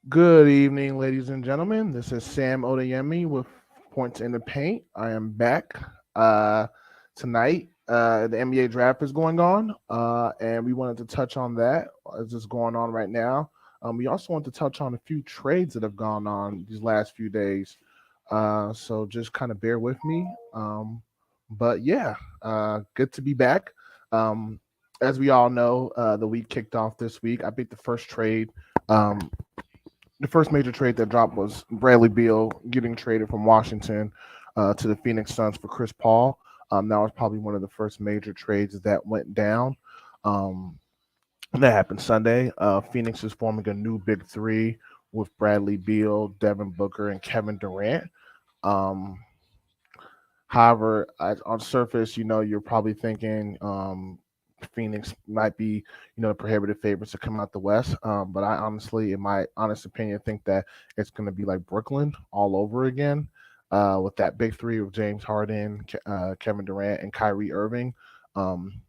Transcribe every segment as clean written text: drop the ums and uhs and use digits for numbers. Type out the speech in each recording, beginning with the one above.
Good evening, ladies and gentlemen. This is Sam Odeyemi with Points in the Paint. I am back tonight. The NBA draft is going on, and we wanted to touch on that as it's going on right now. We also want to touch on a few trades that have gone on these last few days. So just kind of bear with me. But yeah, good to be back. Um, as we all know, the week kicked off this week. I think um, the first major trade that dropped was Bradley Beal getting traded from Washington to the Phoenix Suns for Chris Paul. That was probably one of the first major trades that went down. Um, and that happened Sunday. Phoenix is forming a new big three with Bradley Beal, Devin Booker, and Kevin Durant. Um, However, on surface, you're probably thinking Phoenix might be, the prohibitive favorites to come out the West. But I honestly, in my honest opinion, think that it's going to be like Brooklyn all over again, with that big three of James Harden, Kevin Durant, and Kyrie Irving. Um,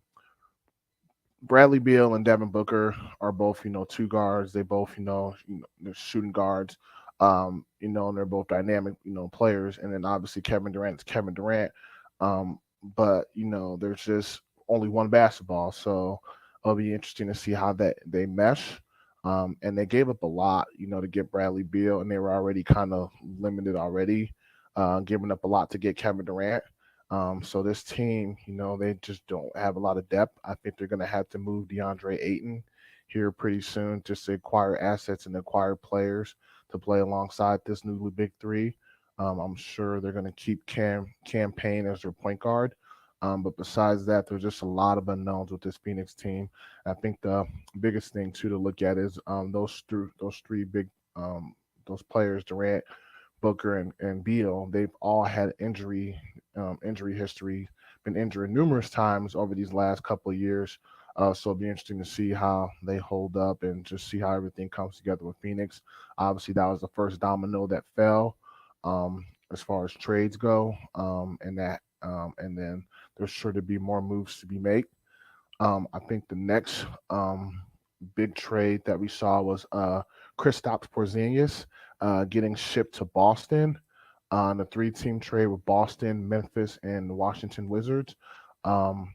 Bradley Beal and Devin Booker are both, two guards. They both, they're shooting guards. And they're both dynamic, players. And then obviously Kevin Durant is Kevin Durant. But there's just only one basketball, so it'll be interesting to see how that they mesh. And they gave up a lot, to get Bradley Beal, and they were already kind of limited already, giving up a lot to get Kevin Durant. So this team, they just don't have a lot of depth. I think they're going to have to move DeAndre Ayton here pretty soon just to acquire assets and acquire players to play alongside this new big three. I'm sure they're going to keep Cam Payne as their point guard. But besides that, there's just a lot of unknowns with this Phoenix team. I think the biggest thing too to look at is those three big those players, Durant, Booker, and Beal. They've all had injury history, been injured numerous times over these last couple of years. So it'll be interesting to see how they hold up and just see how everything comes together with Phoenix. Obviously, that was the first domino that fell as far as trades go, and then there's sure to be more moves to be made. I think the next big trade that we saw was Kristaps Porzingis getting shipped to Boston on a three-team trade with Boston, Memphis, and the Washington Wizards. Um,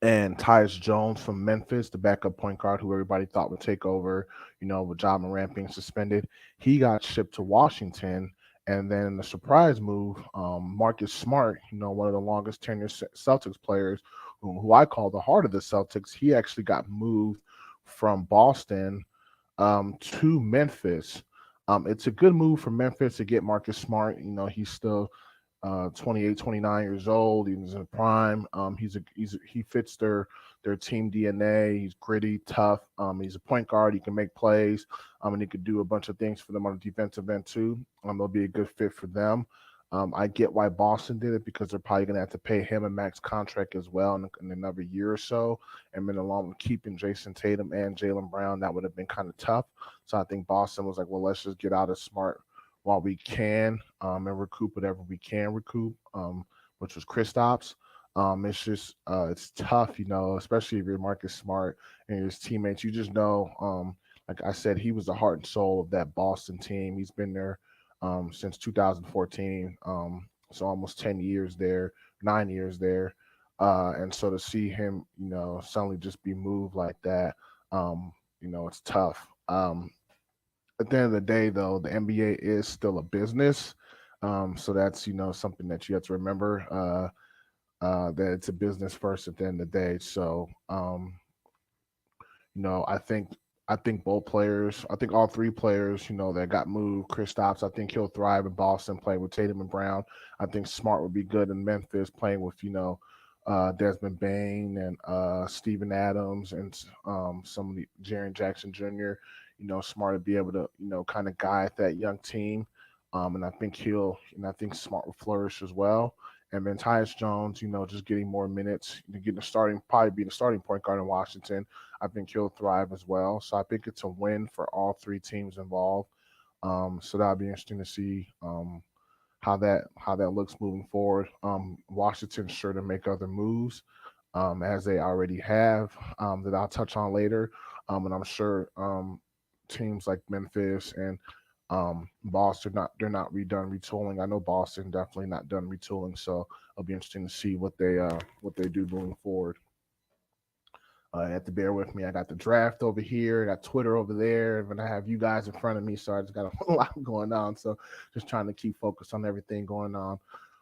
and Tyus Jones from Memphis, the backup point guard who everybody thought would take over, with Ja Morant being suspended, he got shipped to Washington. And then the surprise move, Marcus Smart, one of the longest tenured Celtics players, who I call the heart of the Celtics, he actually got moved from Boston to Memphis. It's a good move for Memphis to get Marcus Smart. He's still 28, 29 years old. He's in prime. He fits their team DNA. He's gritty, tough. He's a point guard. He can make plays. And he could do a bunch of things for them on the defensive end too. It'll be a good fit for them. I get why Boston did it because they're probably going to have to pay him a max contract as well in another year or so. And then along with keeping Jason Tatum and Jalen Brown, that would have been kind of tough. So I think Boston was like, well, let's just get out of Smart while we can, and recoup whatever we can recoup, which was Kristaps. It's just it's tough, especially if you're Marcus Smart and his teammates. You just know, like I said, he was the heart and soul of that Boston team. He's been there since 2014, so almost 10 years there, 9 years there. And so to see him, suddenly just be moved like that, it's tough. At the end of the day, though, the NBA is still a business. So that's something that you have to remember, that it's a business first at the end of the day. So I think both players, I think all three players, that got moved. Kristaps, I think he'll thrive in Boston playing with Tatum and Brown. I think Smart would be good in Memphis playing with Desmond Bain and Steven Adams and some of the Jaren Jackson Jr. Smart to be able to kind of guide that young team. And I think Smart will flourish as well. And then Tyus Jones, just getting more minutes, getting a starting, probably being a starting point guard in Washington. I think he'll thrive as well. So I think it's a win for all three teams involved. So that'll be interesting to see how that looks moving forward. Washington's sure to make other moves, as they already have, that I'll touch on later. And I'm sure teams like Memphis and Boston, they're not redone retooling. I know Boston definitely not done retooling, so it'll be interesting to see what they do moving forward. You have to bear with me. I got the draft over here, I got Twitter over there, and I have you guys in front of me, so I just got a lot going on. So just trying to keep focused on everything going on.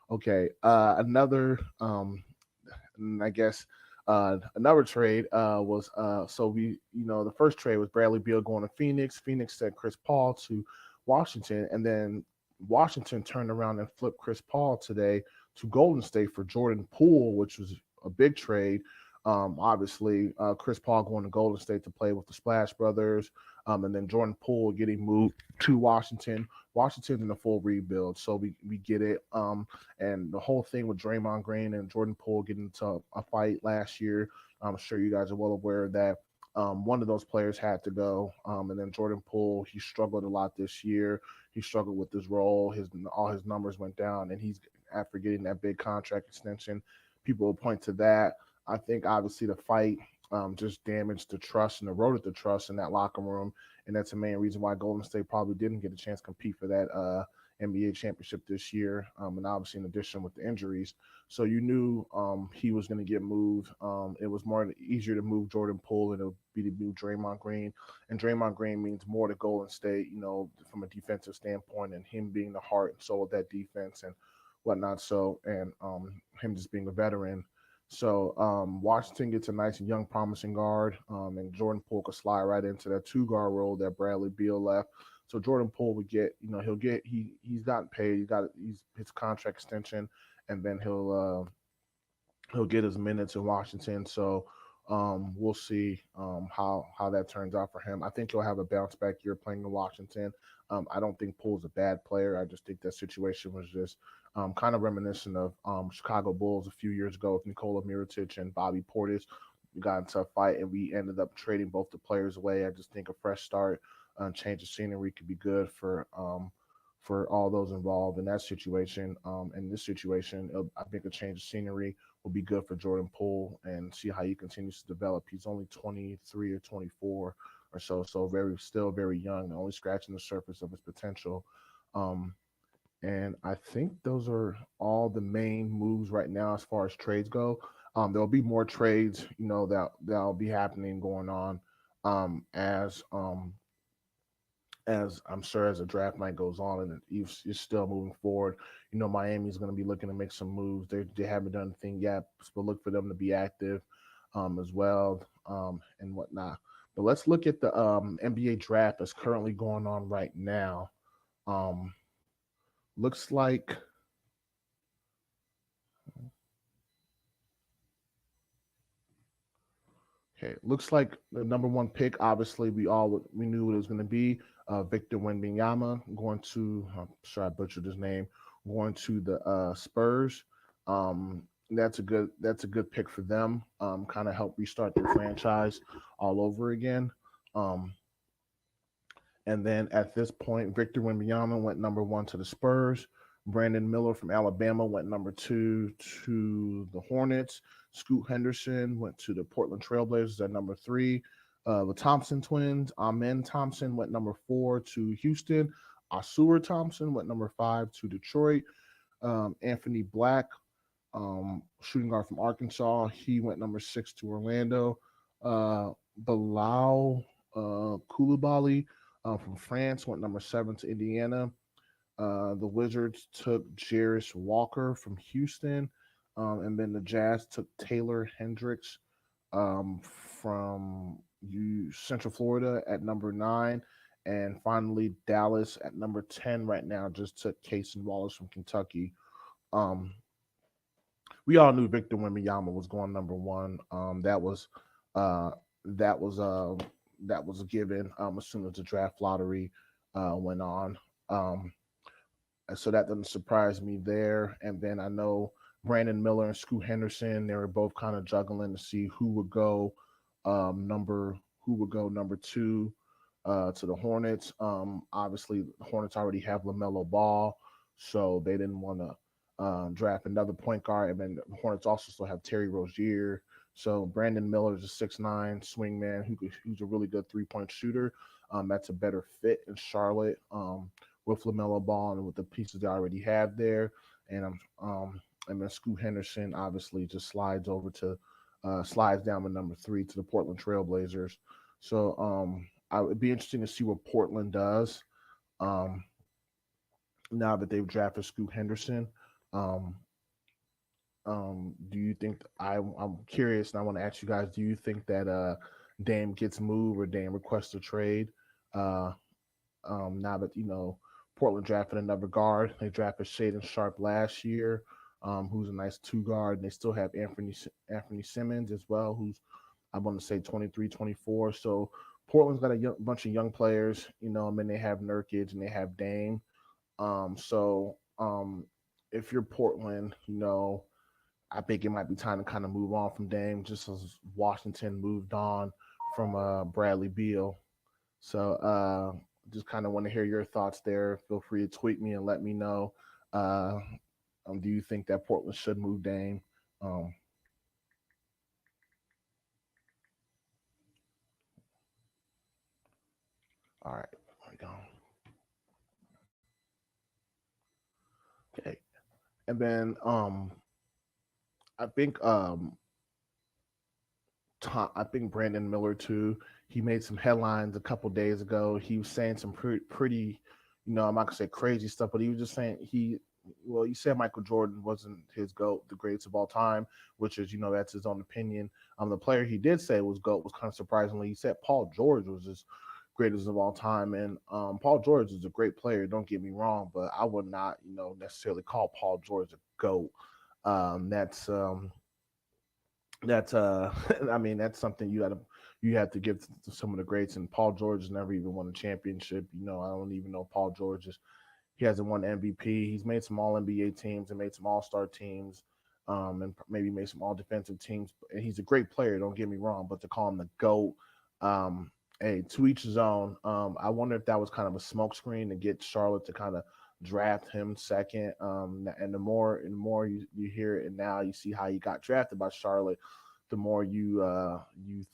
Okay, another I guess another trade was so we the first trade was Bradley Beal going to Phoenix. Phoenix sent Chris Paul to Washington, and then Washington turned around and flipped Chris Paul today to Golden State for Jordan Poole, which was a big trade. Obviously, Chris Paul going to Golden State to play with the Splash Brothers, and then Jordan Poole getting moved to Washington. Washington's in a full rebuild, so we get it. And the whole thing with Draymond Green and Jordan Poole getting into a fight last year, I'm sure you guys are well aware of that. One of those players had to go, and then Jordan Poole, he struggled a lot this year. He struggled with his role. All his numbers went down, and he's after getting that big contract extension. People will point to that. I think obviously the fight just damaged the trust and eroded the trust in that locker room, and that's the main reason why Golden State probably didn't get a chance to compete for that NBA championship this year. And obviously, in addition with the injuries, so you knew he was going to get moved. It was more easier to move Jordan Poole than it would be to move Draymond Green, and Draymond Green means more to Golden State, from a defensive standpoint, and him being the heart and soul of that defense and whatnot. So, and him just being a veteran. So Washington gets a nice young, promising guard, and Jordan Poole could slide right into that two guard role that Bradley Beal left. So Jordan Poole would get, he's gotten paid, he's his contract extension, and then he'll get his minutes in Washington. So we'll see how that turns out for him. I think he'll have a bounce back year playing in Washington. I don't think Poole's a bad player. I just think that situation was just kind of reminiscent of Chicago Bulls a few years ago with Nikola Mirotic and Bobby Portis. We got into a fight and we ended up trading both the players away. I just think a fresh start, change of scenery could be good for all those involved in that situation. In this situation, I think a change of scenery will be good for Jordan Poole and see how he continues to develop. He's only 23 or 24 or so, so still very young, only scratching the surface of his potential. Um, and I think those are all the main moves right now as far as trades go. There'll be more trades, that'll be happening going on as I'm sure as the draft night goes on and it's still moving forward. Miami's going to be looking to make some moves. They haven't done anything yet, but look for them to be active as well and whatnot. But let's look at the NBA draft that's currently going on right now. Um, looks like Okay, looks like the number one pick. Obviously, we knew what it was going to be. Victor Wembanyama going to. I'm sure I butchered his name. Going to the Spurs. That's a good pick for them. Kind of help restart their franchise all over again. Um, and then at this point, Victor Wembanyama went number one to the Spurs. Brandon Miller from Alabama went number two to the Hornets. Scoot Henderson went to the Portland Trailblazers at number three. The Thompson twins, Amen Thompson went number four to Houston. Asura Thompson went number five to Detroit. Anthony Black, shooting guard from Arkansas, he went number six to Orlando. Bilal Koulibaly from France went number seven to Indiana. The Wizards took Jarris Walker from Houston, and then the Jazz took Taylor Hendricks from Central Florida at number nine. And finally, Dallas at number 10 right now just took Cason Wallace from Kentucky. Um, we all knew Victor Wembanyama was going number one. Uh, that was uh, that was a given as soon as the draft lottery went on. Um, so that doesn't surprise me there. And then I know Brandon Miller and Scoot Henderson, they were both kind of juggling to see who would go number two to the Hornets. Obviously, the Hornets already have LaMelo Ball, so they didn't want to draft another point guard. And then the Hornets also still have Terry Rozier, So Brandon Miller is a 6'9" swingman who's a really good 3-point shooter. That's a better fit in Charlotte with LaMelo Ball and with the pieces they already have there. And and then Scoot Henderson obviously just slides down to number 3 to the Portland Trailblazers. So it'd be interesting to see what Portland does um, now that they've drafted Scoot Henderson. Um, do you think I'm curious, and I want to ask you guys: do you think that Dame gets moved or Dame requests a trade? Uh, now that Portland drafted another guard, they drafted Shaden Sharp last year, who's a nice 2 guard, and they still have Anthony Simmons as well, who's I want to say 23, 24. So Portland's got a bunch of young players, and then they have Nurkic and they have Dame. So if you're Portland, I think it might be time to kind of move on from Dame, just as Washington moved on from Bradley Beal. So just kind of want to hear your thoughts there. Feel free to tweet me and let me know. Uh, do you think that Portland should move Dame? Um, all right, there we go. Okay, and then I think I think Brandon Miller too. He made some headlines a couple days ago. He was saying some pretty, I'm not gonna say crazy stuff, but he was just saying he said Michael Jordan wasn't his goat, the greatest of all time, which is that's his own opinion. The player he did say was goat was kind of surprisingly. He said Paul George was his greatest of all time, and Paul George is a great player. Don't get me wrong, but I would not necessarily call Paul George a goat. Um, that's um, that's I mean that's something you have to give to some of the greats, and Paul George has never even won a championship. I don't even know Paul George is he hasn't won MVP. He's made some All NBA teams and made some All Star teams, and maybe made some All Defensive teams. And he's a great player. Don't get me wrong, but to call him the GOAT, um, hey, to each his own. I wonder if that was kind of a smokescreen to get Charlotte to kind of draft him second. And the more you hear it, and now you see how he got drafted by Charlotte, the more you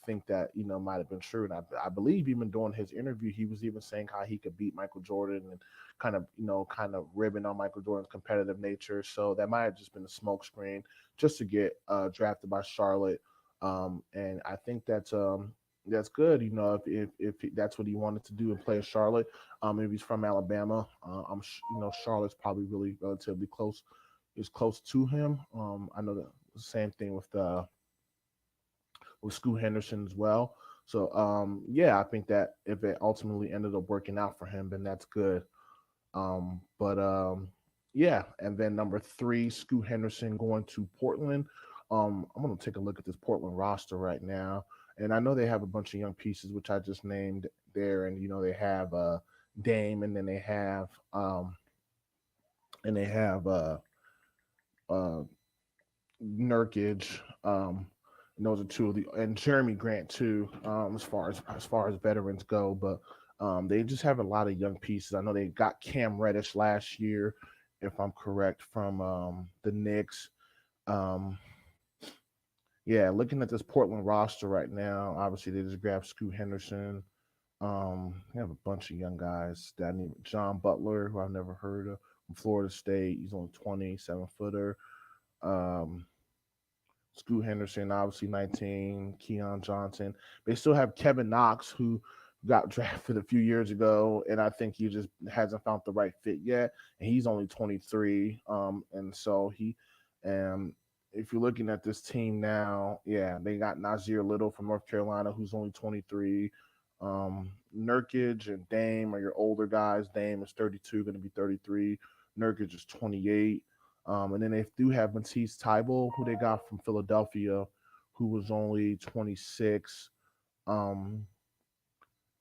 think that might have been true. And I believe even during his interview, he was even saying how he could beat Michael Jordan and kind of ribbing on Michael Jordan's competitive nature. So that might have just been a smokescreen just to get drafted by Charlotte. And I think that's good. If that's what he wanted to do and play in Charlotte. If he's from Alabama, Charlotte's probably really relatively close is close to him. I know the same thing with Scoot Henderson as well. So yeah, I think that if it ultimately ended up working out for him, then that's good. But yeah, and then number 3, Scoot Henderson going to Portland. I'm gonna take a look at this Portland roster right now, and I know they have a bunch of young pieces, which I just named there, and they have Dame, and then they have uh Nurkic. And those are two of the and Jeremy Grant too. As far as veterans go, but they just have a lot of young pieces. I know they got Cam Reddish last year, if I'm correct, from the Knicks. Um, yeah, looking at this Portland roster right now, obviously they just grabbed Scoot Henderson. They have a bunch of young guys. John Butler, who I've never heard of, from Florida State. He's only 27-footer. Um, Scoot Henderson, obviously 19, Keon Johnson. They still have Kevin Knox, who got drafted a few years ago, and I think he just hasn't found the right fit yet. And he's only 23. And so um, if you're looking at this team now, yeah, they got Nazir Little from North Carolina, who's only 23. Nurkic and Dame are your older guys. Dame is 32, going to be 33. Nurkic is 28. And then they do have Matisse Thybulle, who they got from Philadelphia, who was only 26. Um,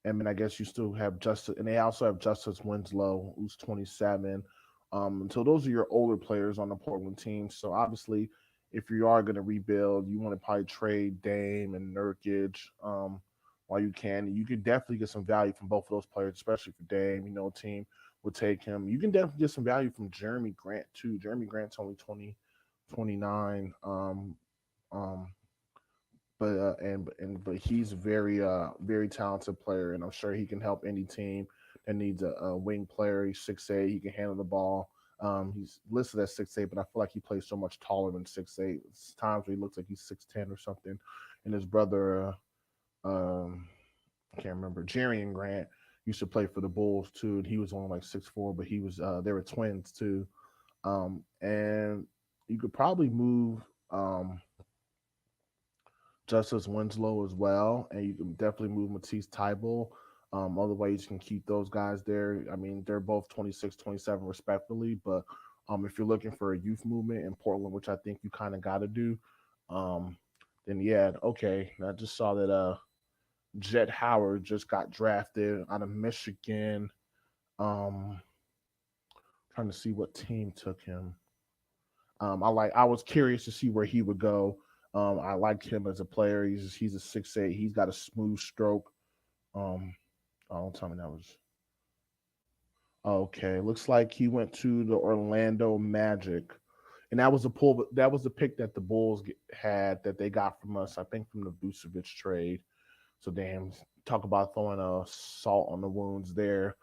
and then I guess you still have Justice, and they also have Justice Winslow, who's 27. So those are your older players on the Portland team. So obviously, if you are going to rebuild, you want to probably trade Dame and Nurkic while you can. You could definitely get some value from both of those players, especially for Dame. Team would take him. You can definitely get some value from Jeremy Grant too. Jeremy Grant's only 29. Um, but he's a very talented player, and I'm sure he can help any team that needs a wing player. He's 6'8", he can handle the ball. He's listed as 6'8", but I feel like he plays so much taller than 6'8". There's times where he looks like he's 6'10" or something. And his brother, I can't remember, Jarian Grant used to play for the Bulls too, and he was only like 6'4", but he was they were twins too. And you could probably move Justice Winslow as well, and you can definitely move Matisse Thybulle. Otherwise, you can keep those guys there. I mean, they're both 26, 27 respectively, but if you're looking for a youth movement in Portland, which I think you kind of got to do, um, then yeah, okay. I just saw that Jet Howard just got drafted out of Michigan. Um, Trying to see what team took him. I was curious to see where he would go. I liked him as a player. He's a 6'8". He's got a smooth stroke. Um, oh, don't tell me that was okay. Looks like he went to the Orlando Magic, and that was a pull. That was the pick that the Bulls had that they got from us. I think from the Vucevic trade. So damn, talk about throwing a salt on the wounds there.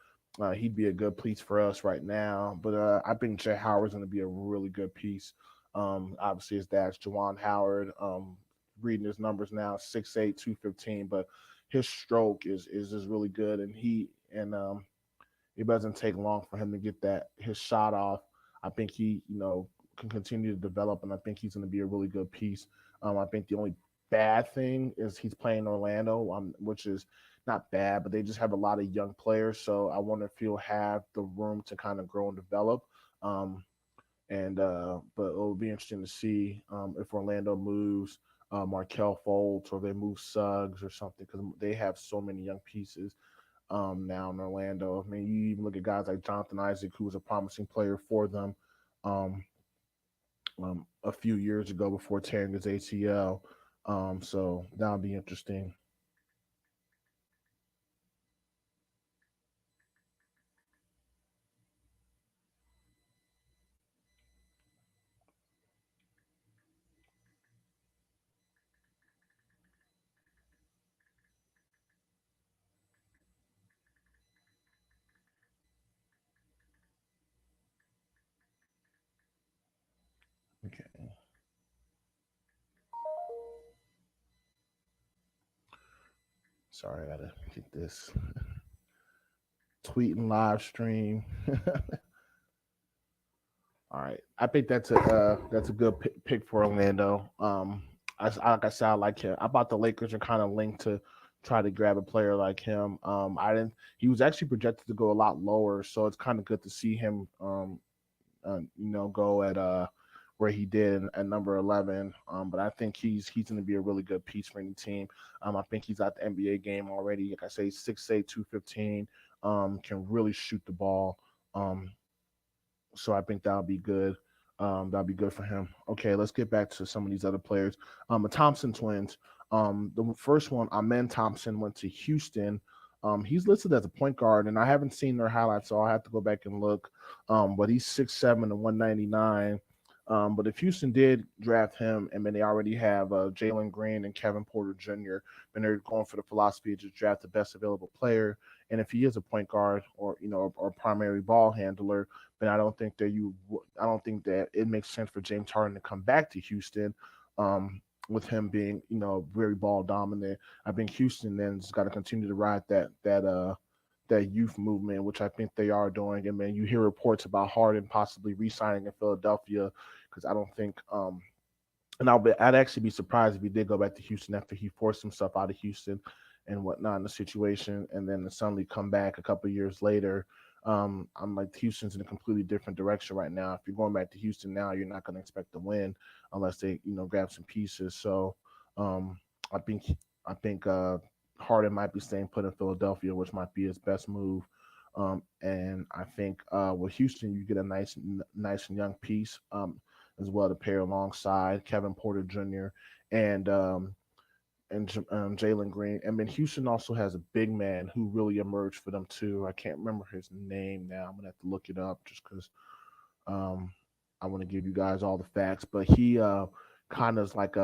He'd be a good piece for us right now. But I think Jay Howard's going to be a really good piece. Obviously, his dad's Jawan Howard. Reading his numbers now, 6'8", 215, but his stroke is just really good, and it doesn't take long for him to get that his shot off. I think he can continue to develop, and I think he's going to be a really good piece. I think the only bad thing is he's playing Orlando, which is not bad, but they just have a lot of young players. So I wonder if he'll have the room to kind of grow and develop. Um, and But it'll be interesting to see if Orlando moves Markel Fultz or they move Suggs or something because they have so many young pieces now in Orlando. I mean, you even look at guys like Jonathan Isaac, who was a promising player for them um, a few years ago before tearing his ACL. So that'll be interesting. Okay. Sorry, I gotta get this tweet and live stream. All right, I think that's a good pick for Orlando. Like I said, I like him. I thought the Lakers are kind of linked to try to grab a player like him. I didn't. He was actually projected to go a lot lower, so it's kind of good to see him. Go at where he did at number 11. But I think he's going to be a really good piece for any team. I think he's at the NBA game already. Like I say, 6'8", 215. Can really shoot the ball. Um, so I think that'll be good. That'll be good for him. Okay, let's get back to some of these other players. The Thompson twins. The first one, Amen Thompson, went to Houston. He's listed as a point guard, and I haven't seen their highlights, so I have to go back and look. But he's 6'7" and 199. But if Houston did draft him, and then they already have Jalen Green and Kevin Porter Jr., and they're going for the philosophy to draft the best available player. And if he is a point guard or or primary ball handler, then I don't think that it makes sense for James Harden to come back to Houston. With him being very ball dominant, I think Houston then's got to continue to ride that youth movement, which I think they are doing. And then you hear reports about Harden possibly re-signing in Philadelphia because I don't think I'd actually be surprised if he did go back to Houston after he forced himself out of Houston and whatnot in the situation, and then suddenly come back a couple of years later. I'm like Houston's in a completely different direction right now. If you're going back to Houston now, you're not going to expect to win unless they grab some pieces. So um, I think I think Harden might be staying put in Philadelphia, which might be his best move. And I think with Houston, you get a nice and young piece as well to pair alongside Kevin Porter Jr. and Jalen Green. And then Houston also has a big man who really emerged for them too. I can't remember his name now. I'm gonna have to look it up just because um, I want to give you guys all the facts. But he kind of is like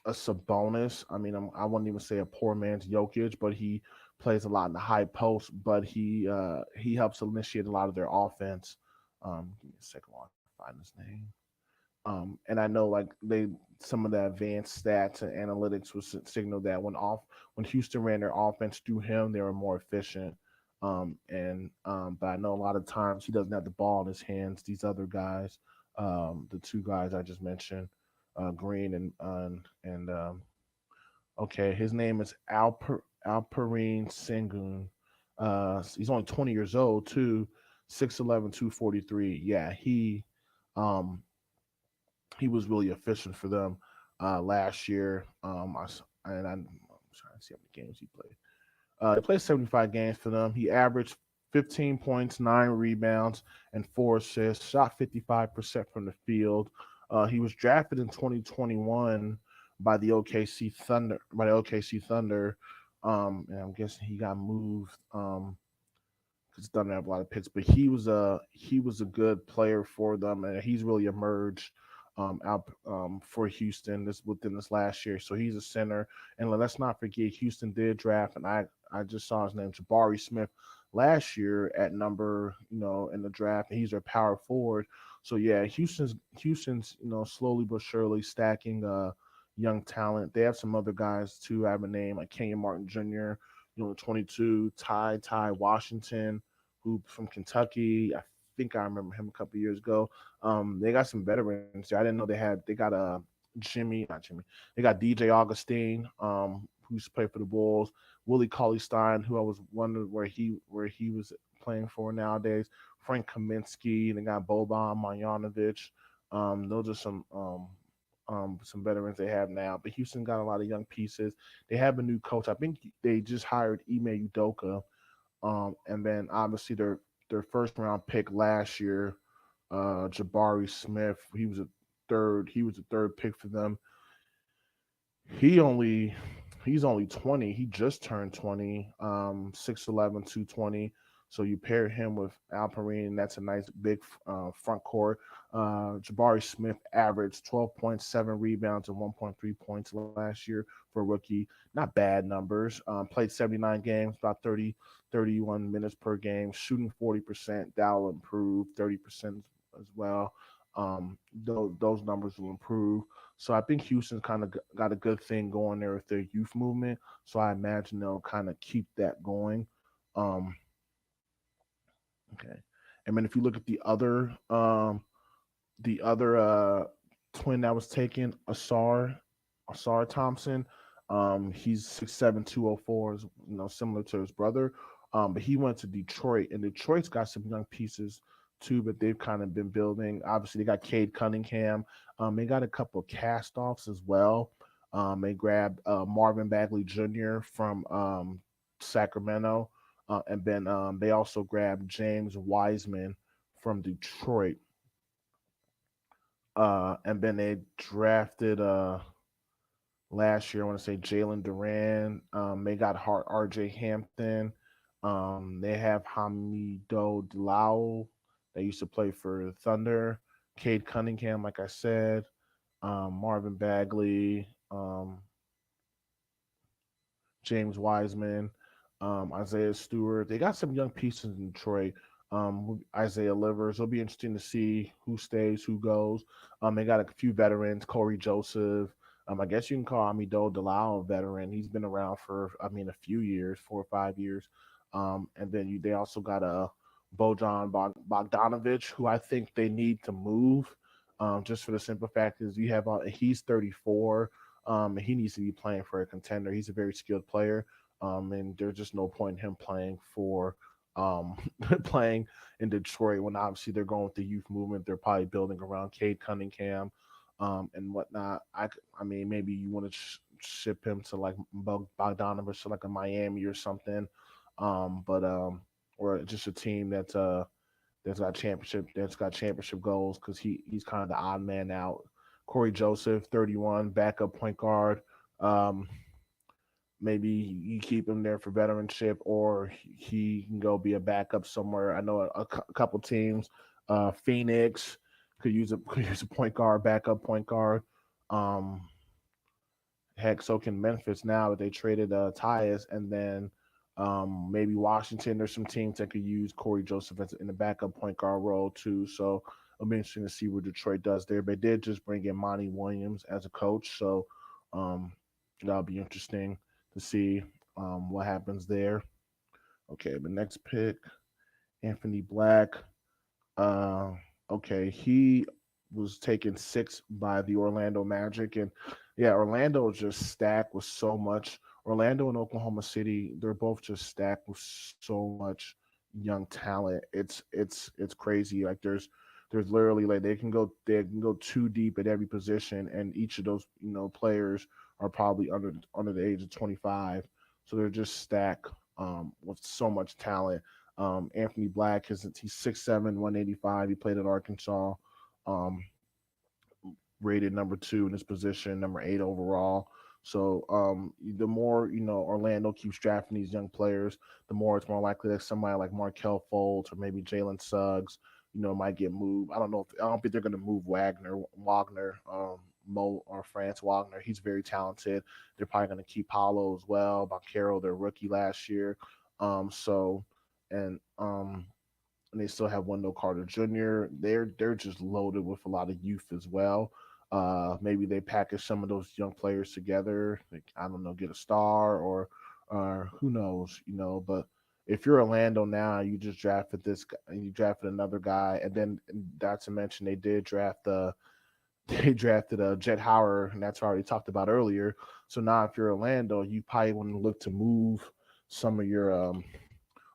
a Sabonis. I mean, I wouldn't even say a poor man's Jokic, but he plays a lot in the high post. But he helps initiate a lot of their offense. Give me a second while I find his name. And I know like some of the advanced stats and analytics was signal that when Houston ran their offense through him, they were more efficient. But I know a lot of times he doesn't have the ball in his hands. These other guys, the two guys I just mentioned, Green and okay, his name is Alperine Sengun. He's only 20 years old too, 6'11", 243. Yeah, um he was really efficient for them last year. I'm trying to see how many games he played. He played 75 games for them. He averaged 15 points, 9 rebounds, and 4 assists. Shot 55% from the field. He was drafted in 2021 by the OKC Thunder. And I'm guessing he got moved. Because doesn't have a lot of picks, but he was a good player for them, and he's really emerged out for Houston within this last year. So he's a center, and let's not forget Houston did draft, and I just saw his name, Jabari Smith, last year at number in the draft, and he's their power forward. So yeah, Houston's slowly but surely stacking young talent. They have some other guys too. I have a name like Kenyon Martin Jr. 22, Ty Washington, who from Kentucky. I think I remember him a couple of years ago. They got some veterans there. I didn't know they got Jimmy, not Jimmy. They got DJ Augustine, who used to play for the Bulls. Willie Cauley Stein, who I was wondering where he was playing for nowadays. Frank Kaminsky. They got Boban Marjanovic. Those are some veterans they have now. But Houston got a lot of young pieces. They have a new coach. I think they just hired Ime Udoka. And then obviously their first round pick last year, Jabari Smith. He was a third pick for them. He only he's only 20. He just turned 20. 6'11", 220. So you pair him with Alperine, that's a nice big front court. Jabari Smith averaged 12.7 rebounds and 1.3 points last year for a rookie. Not bad numbers. Played 79 games, about 31 minutes per game, shooting 40%. That'll improve 30% as well. Those numbers will improve. So I think Houston's kind of got a good thing going there with their youth movement. So I imagine they'll kind of keep that going. Um, okay, and then if you look at the other twin that was taken, Asar Thompson. He's 6'7", 204, is similar to his brother. But he went to Detroit, and Detroit's got some young pieces too, but they've kind of been building. Obviously, they got Cade Cunningham. They got a couple of cast offs as well. They grabbed Marvin Bagley Jr. from Sacramento, and then they also grabbed James Wiseman from Detroit. And then they drafted last year, I want to say Jalen Duran. They got RJ Hampton. They have Hamido Diallo. They used to play for Thunder. Cade Cunningham, like I said. Marvin Bagley. James Wiseman. Isaiah Stewart. They got some young pieces in Detroit. Isaiah Livers. It'll be interesting to see who stays, who goes. They got a few veterans. Corey Joseph. I guess you can call Amido Diallo a veteran. He's been around for, a few years, 4 or 5 years. And then they also got a Bojan Bogdanovic, who I think they need to move. Just for the simple fact is he's 34. And he needs to be playing for a contender. He's a very skilled player. And there's just no point in him playing for playing in Detroit when obviously they're going with the youth movement. They're probably building around Cade Cunningham and whatnot. I mean, maybe you want to ship him to like Bogdanovich to like a Miami or something, but or just a team that's got championship goals because he's kind of the odd man out. Corey Joseph, 31, backup point guard. Um, Maybe you keep him there for veteranship, or he can go be a backup somewhere. I know a couple teams, Phoenix could use a point guard, backup point guard. Um, Heck, so can Memphis now that they traded Tyus, and then maybe Washington. There's some teams that could use Corey Joseph in the backup point guard role too. So it'll be interesting to see what Detroit does there. They did just bring in Monty Williams as a coach, so um, that'll be interesting to see what happens there. Okay, the next pick, Anthony Black. Uh, okay, he was taken six by the Orlando Magic, and yeah, Orlando is just stacked with so much. Orlando and Oklahoma City, they're both just stacked with so much young talent. It's crazy. Like there's literally like they can go too deep at every position, and each of those players are probably under the age of 25. So they're just stacked with so much talent. Anthony Black he's 6'7", 185. He played at Arkansas. Um, Rated number two in his position, number eight overall. So the more Orlando keeps drafting these young players, the more it's more likely that somebody like Markel Fultz or maybe Jalen Suggs, might get moved. I don't think they're going to move Wagner, Mo or France Wagner. He's very talented. They're probably going to keep Paulo as well. Banchero, their rookie last year. So and and they still have Wendell Carter Jr. They're just loaded with a lot of youth as well. Maybe they package some of those young players together. Like, I don't know, get a star or who knows, But if you're Orlando now, you just drafted this guy, and you drafted another guy, and then not to mention they did draft they drafted Jet Howard, and that's already talked about earlier. So now if you're Orlando, you probably want to look to move some of your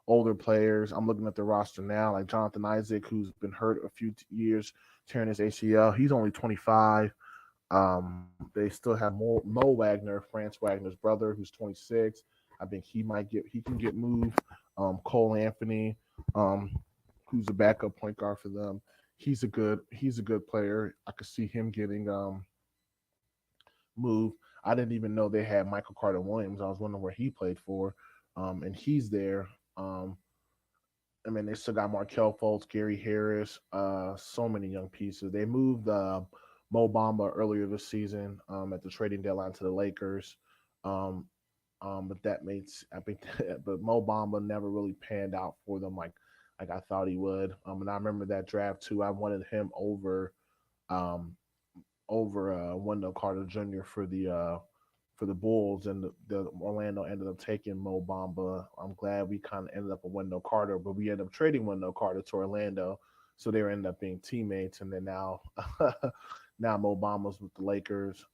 older players. I'm looking at the roster now, like Jonathan Isaac, who's been hurt a few years, tearing his ACL. He's only 25. They still have Mo Wagner, France Wagner's brother, who's 26. I think he can get moved. Cole Anthony, um, who's a backup point guard for them. He's a good player. I could see him getting moved. I didn't even know they had Michael Carter Williams. I was wondering where he played for, and he's there. I mean, they still got Markel Fultz, Gary Harris, so many young pieces. They moved Mo Bamba earlier this season at the trading deadline to the Lakers. Um, but that made I think, but Mo Bamba never really panned out for them like I thought he would. And I remember that draft too. I wanted him um, over Wendell Carter Jr. For the Bulls, and the Orlando ended up taking Mo Bamba. I'm glad we kind of ended up with Wendell Carter, but we ended up trading Wendell Carter to Orlando, so they ended up being teammates. And then now, now Mo Bamba's with the Lakers,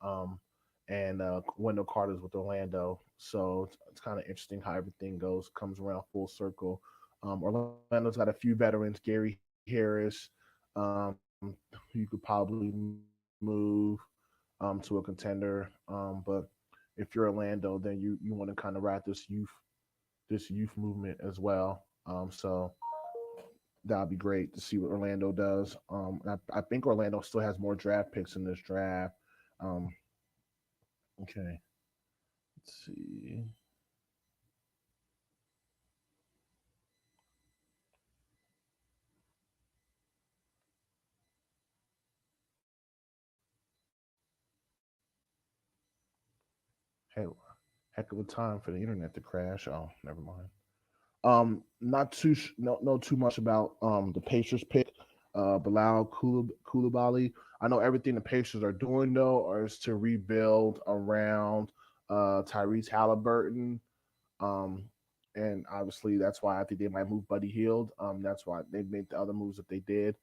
and Wendell Carter's with Orlando. So it's kind of interesting how everything comes around full circle. Orlando's got a few veterans, Gary Harris. Um, you could probably move to a contender. But if you're Orlando, then you want to kind of ride this youth movement as well. So that'd be great to see what Orlando does. I think Orlando still has more draft picks in this draft. Um, okay, let's see. Hey, heck of a time for the internet to crash. Oh, never mind. Not too know too much about the Pacers pick, Bilal Koulibaly. I know everything the Pacers are doing though, is to rebuild around Tyrese Halliburton. Um, and obviously that's why I think they might move Buddy Hield. That's why they made the other moves that they did.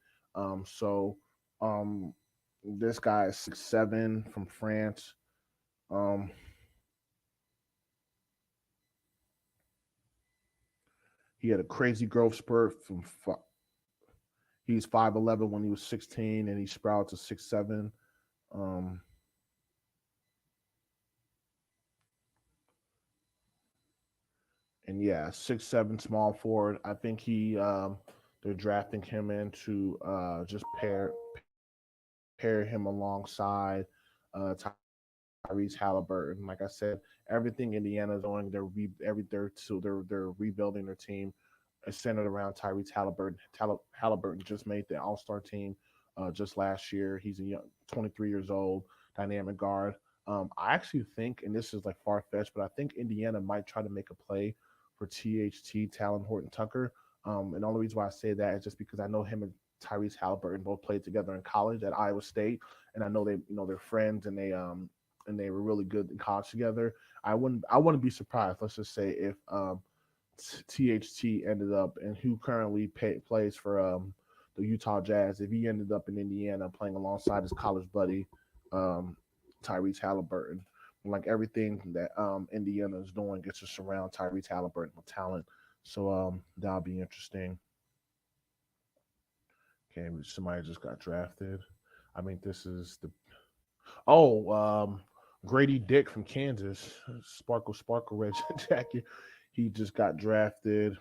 So um, this guy is 6'7" from France. Um, he had a crazy growth spurt he's 5'11" when he was 16, and he sprouted to 6'7". Um, and yeah, 6'7" small forward. I think they're drafting him in to just pair him alongside Tyrese Halliburton. Like I said, everything Indiana's doing, they're rebuilding their team. It's centered around Tyrese Halliburton. Halliburton just made the All Star team just last year. He's a young, 23 years old, dynamic guard. I actually think, and this is like far fetched, but I think Indiana might try to make a play for THT, Talon Horton Tucker. And the only reason why I say that is just because I know him and Tyrese Halliburton both played together in college at Iowa State, and I know they're friends, and they were really good in college together. I wouldn't be surprised. Let's just say if THT ended up, and who currently plays for the Utah Jazz, if he ended up in Indiana playing alongside his college buddy um, Tyrese Halliburton. Like everything that Indiana is doing gets to surround Tyrese Halliburton with talent. So that'll be interesting. Okay, somebody just got drafted. I mean, this is the Grady Dick from Kansas, Sparkle Red Jacket. He just got drafted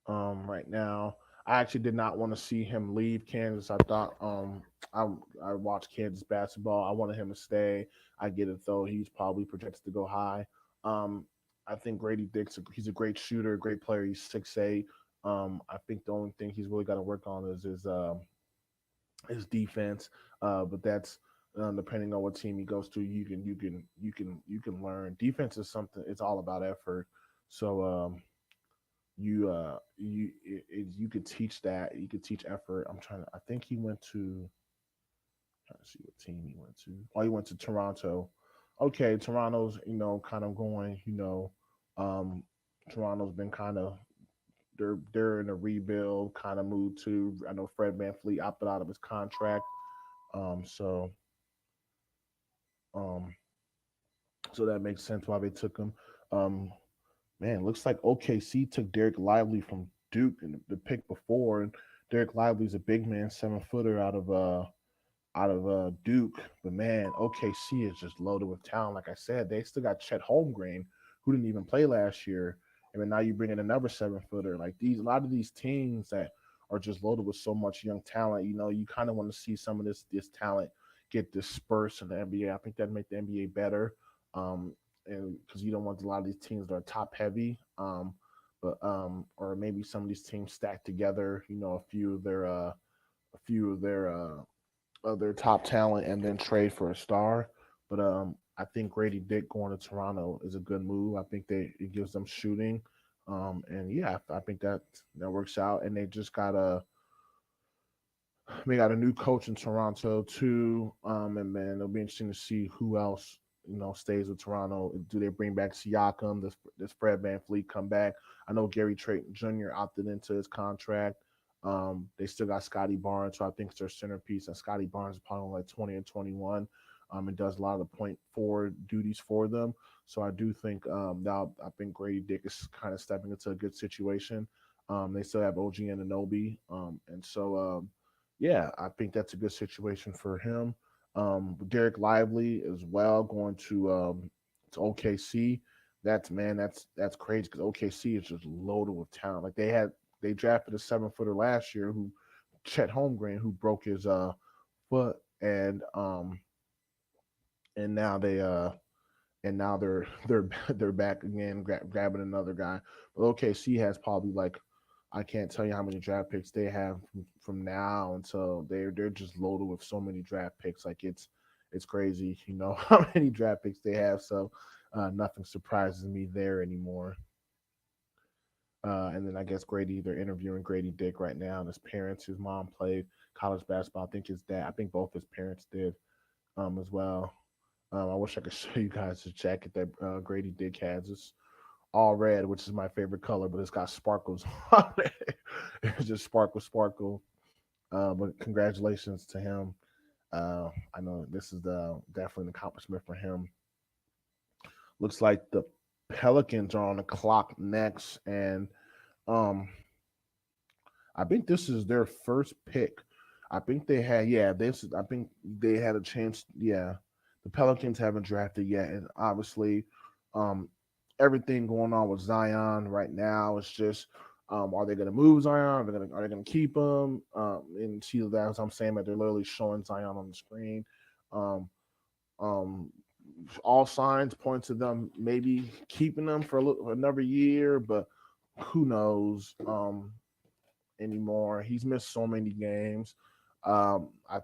right now. I actually did not want to see him leave Kansas. I thought I I watched Kansas basketball. I wanted him to stay. I get it though. He's probably projected to go high. Um, I think Grady Dick's he's a great shooter, great player. He's 6'8". I think the only thing he's really got to work on is his defense. But that's depending on what team he goes to, you can learn. Defense is something. It's all about effort. So you could teach that. You could teach effort. I think he went to. Trying to see what team he went to. Oh, he went to Toronto. Okay, Toronto's kind of going. Um, Toronto's been kind of they're in a rebuild kind of mood too. I know Fred VanVleet opted out of his contract. So um, so that makes sense why they took him. Um, Man, looks like OKC took Derek Lively from Duke in the pick before, and Derek Lively's a big man, 7 footer out of Duke. But man, OKC is just loaded with talent. Like I said, they still got Chet Holmgren, who didn't even play last year, and then now you bring in another 7 footer. Like a lot of these teams that are just loaded with so much young talent. You kind of want to see some of this talent get dispersed in the NBA. I think that make the NBA better. Um, and because you don't want a lot of these teams that are top heavy, but or maybe some of these teams stacked together. A few of their top talent and then trade for a star. But I think Grady Dick going to Toronto is a good move. I think it gives them shooting, and yeah, I think that works out. And they got a new coach in Toronto too. And man, it'll be interesting to see who else stays with Toronto. Do they bring back Siakam? Does Fred VanVleet come back? I know Gary Trayton Jr. opted into his contract. They still got Scotty Barnes, so I think it's their centerpiece. And Scotty Barnes is probably like 20 and 21. And does a lot of the point forward duties for them. So I do think now I think Grady Dick is kind of stepping into a good situation. They still have OG Anunoby, and so yeah, I think that's a good situation for him. Derek Lively as well going to OKC. That's crazy because OKC is just loaded with talent. Like they drafted a 7 footer last year who Chet Holmgren who broke his foot and now they're back again grabbing another guy. But OKC has probably like I can't tell you how many draft picks they have from now until they're just loaded with so many draft picks. Like it's crazy, how many draft picks they have. So nothing surprises me there anymore. And then I guess they're interviewing Grady Dick right now. And his parents, his mom played college basketball. I think his dad, I think both his parents did as well. I wish I could show you guys the jacket that Grady Dick has. It's all red, which is my favorite color, but it's got sparkles on it. It's just sparkle. But congratulations to him. I know this is definitely an accomplishment for him. Looks like the Pelicans are on the clock next, and um, I think this is their first pick. I think they had yeah. This I think they had a chance. Yeah, the Pelicans haven't drafted yet, and obviously, um, everything going on with Zion right now. It's just, are they going to move Zion? Are they going to keep him? And see that as I'm saying that they're literally showing Zion on the screen. Um, um, all signs point to them maybe keeping them for another year, but who knows anymore? He's missed so many games. I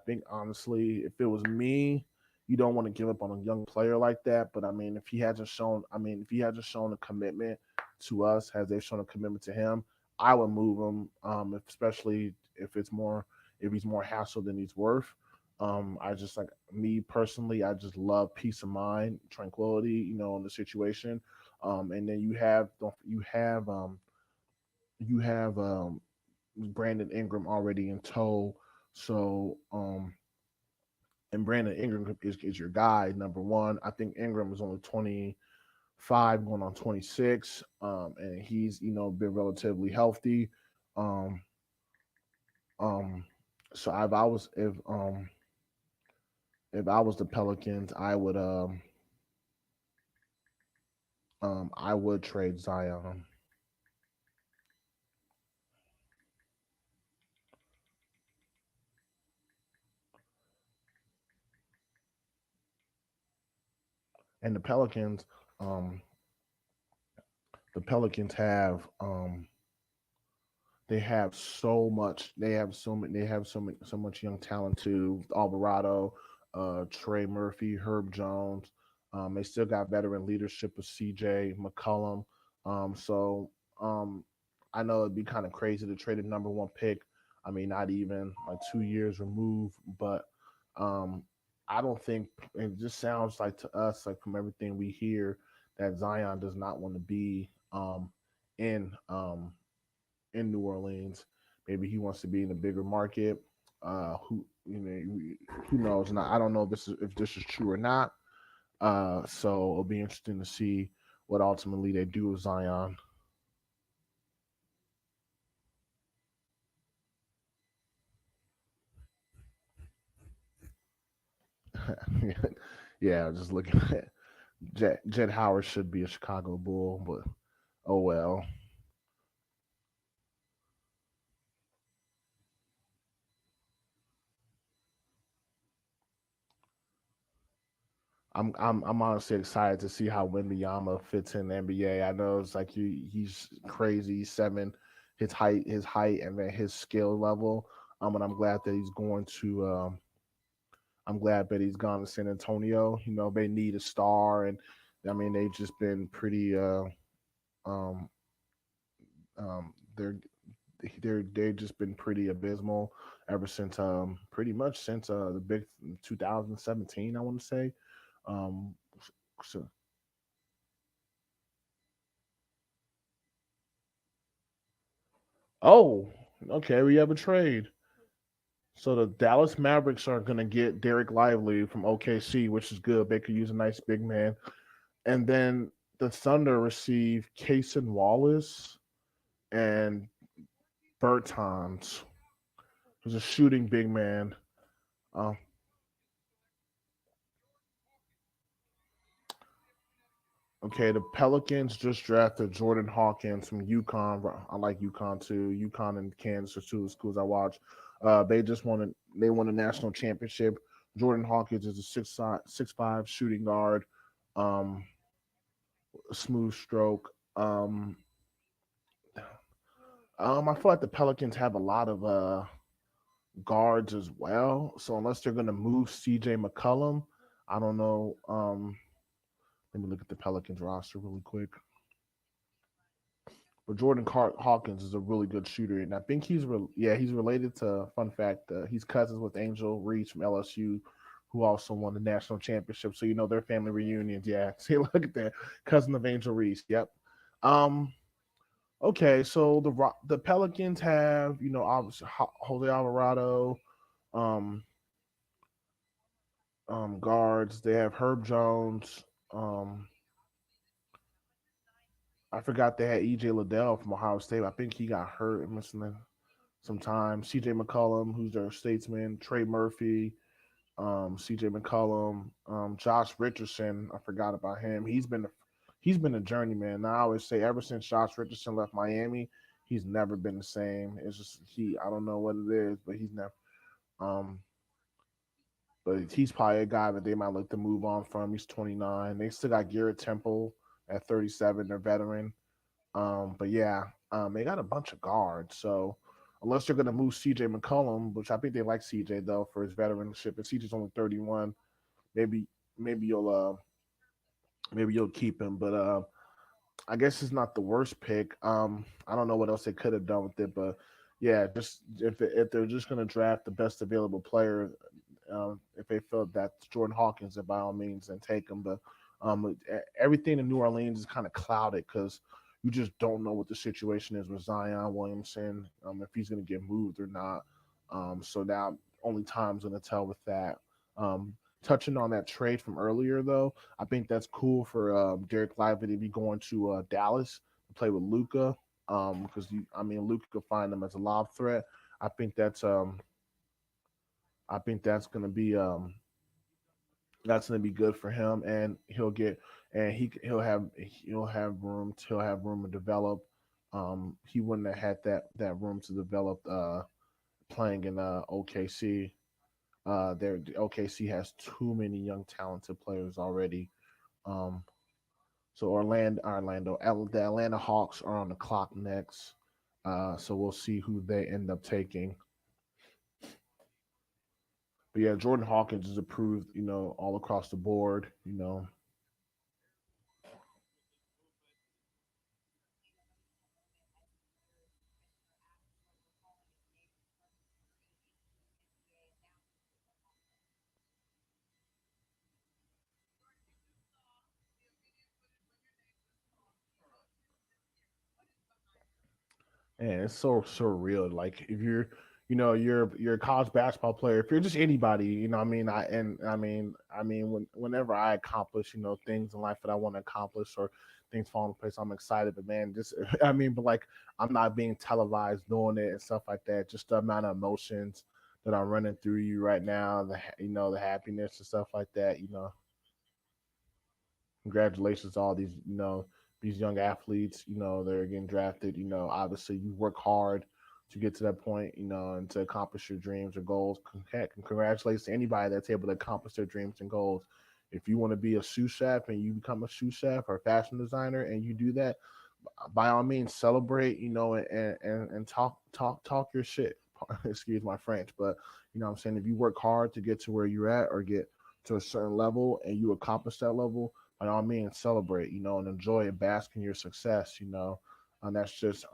think honestly, if it was me, you don't want to give up on a young player like that. But I mean, if he hasn't shown, I mean, if he hasn't shown a commitment to us, has they shown a commitment to him, I would move him, especially if it's more, if he's more hassle than he's worth. I just like me personally, I just love peace of mind, tranquility, in the situation. And then you have Brandon Ingram already in tow, so and Brandon Ingram is your guy number one. I think Ingram is only 25, going on 26, and he's been relatively healthy. Um, um, so if I was the Pelicans, I would trade Zion. And um the Pelicans have so much. They have so much young talent too. Alvarado, Trey Murphy, Herb Jones. They still got veteran leadership of CJ McCollum. So I know it'd be kind of crazy to trade a number one pick. I mean, not even like 2 years removed, but um, I don't think it just sounds like to us, like from everything we hear, that Zion does not want to be in in New Orleans. Maybe he wants to be in a bigger market. Who knows? And I don't know if this is true or not. So it'll be interesting to see what ultimately they do with Zion. Yeah, just looking at Jet Howard should be a Chicago Bull, but oh well. I'm honestly excited to see how Wembanyama fits in the NBA. I know it's like he's crazy, 7, his height, and then his skill level. And I'm glad that he's gone to San Antonio. They need a star, and I mean they've just been pretty. Um, they're they've just been pretty abysmal ever since pretty much since the big 2017, I want to say. Um, so Oh, okay. We have a trade. So the Dallas Mavericks are going to get Derek Lively from OKC, which is good. They could use a nice big man. And then the Thunder receive Cason Wallace and Bertans, who's a shooting big man. Uh, okay, the Pelicans just drafted Jordan Hawkins from UConn. I like UConn too. UConn and Kansas are two of the schools I watch. They won a national championship. Jordan Hawkins is a 6'5" shooting guard. Um, Smooth stroke. I feel like the Pelicans have a lot of guards as well. So unless they're gonna move CJ McCollum, I don't know. Let me look at the Pelicans roster really quick. But Hawkins is a really good shooter, and I think he's related to. Fun fact: he's cousins with Angel Reese from LSU, who also won the national championship. So their family reunions. Yeah, see, look at that, cousin of Angel Reese. Yep. Um. Okay, so the Pelicans have obviously Jose Alvarado, um, guards. They have Herb Jones. Um, I forgot they had EJ Liddell from Ohio State. I think he got hurt and missing some time. CJ McCollum, who's their statesman. Trey Murphy, CJ McCollum, Josh Richardson. I forgot about him. He's been a journeyman. I always say ever since Josh Richardson left Miami, he's never been the same. It's just I don't know what it is, but he's never. Um, but he's probably a guy that they might look to move on from. He's 29. They still got Garrett Temple at 37. They're veteran. But yeah, they got a bunch of guards. So unless they're gonna move CJ McCollum, which I think they like CJ though for his veteranship, and CJ's only 31. maybe maybe you'll maybe you'll keep him. But I guess it's not the worst pick. I don't know what else they could have done with it, but yeah, just if they're just gonna draft the best available player, if they feel that's Jordan Hawkins, then by all means, then take him. But everything in New Orleans is kind of clouded because you just don't know what the situation is with Zion Williamson, if he's gonna get moved or not. So now only time's gonna tell with that. Touching on that trade from earlier, though, I think that's cool for Derek Lively to be going to Dallas to play with Luca. Because I mean, Luca could find him as a lob threat. I think that's um, I think that's gonna be good for him, and he'll have room to develop. He wouldn't have had that room to develop playing in OKC. OKC has too many young talented players already. Um, so the Atlanta Hawks are on the clock next. So we'll see who they end up taking. But yeah, Jordan Hawkins is approved, all across the board. And it's so surreal. Like if you're a college basketball player, if you're just anybody, I mean, whenever I accomplish, things in life that I want to accomplish or things fall into place, I'm excited. But man, just but like I'm not being televised doing it and stuff like that. Just the amount of emotions that are running through you right now, the happiness and stuff like that. Congratulations to all these young athletes. They're getting drafted. Obviously you work hard to get to that point. And to accomplish your dreams or goals. Congratulations to anybody that's able to accomplish their dreams and goals. If you want to be a sous chef and you become a sous chef or a fashion designer and you do that, by all means celebrate. And talk your shit. Excuse my French, but what I'm saying, if you work hard to get to where you're at or get to a certain level and you accomplish that level, by all means celebrate, and enjoy and bask in your success, and that's just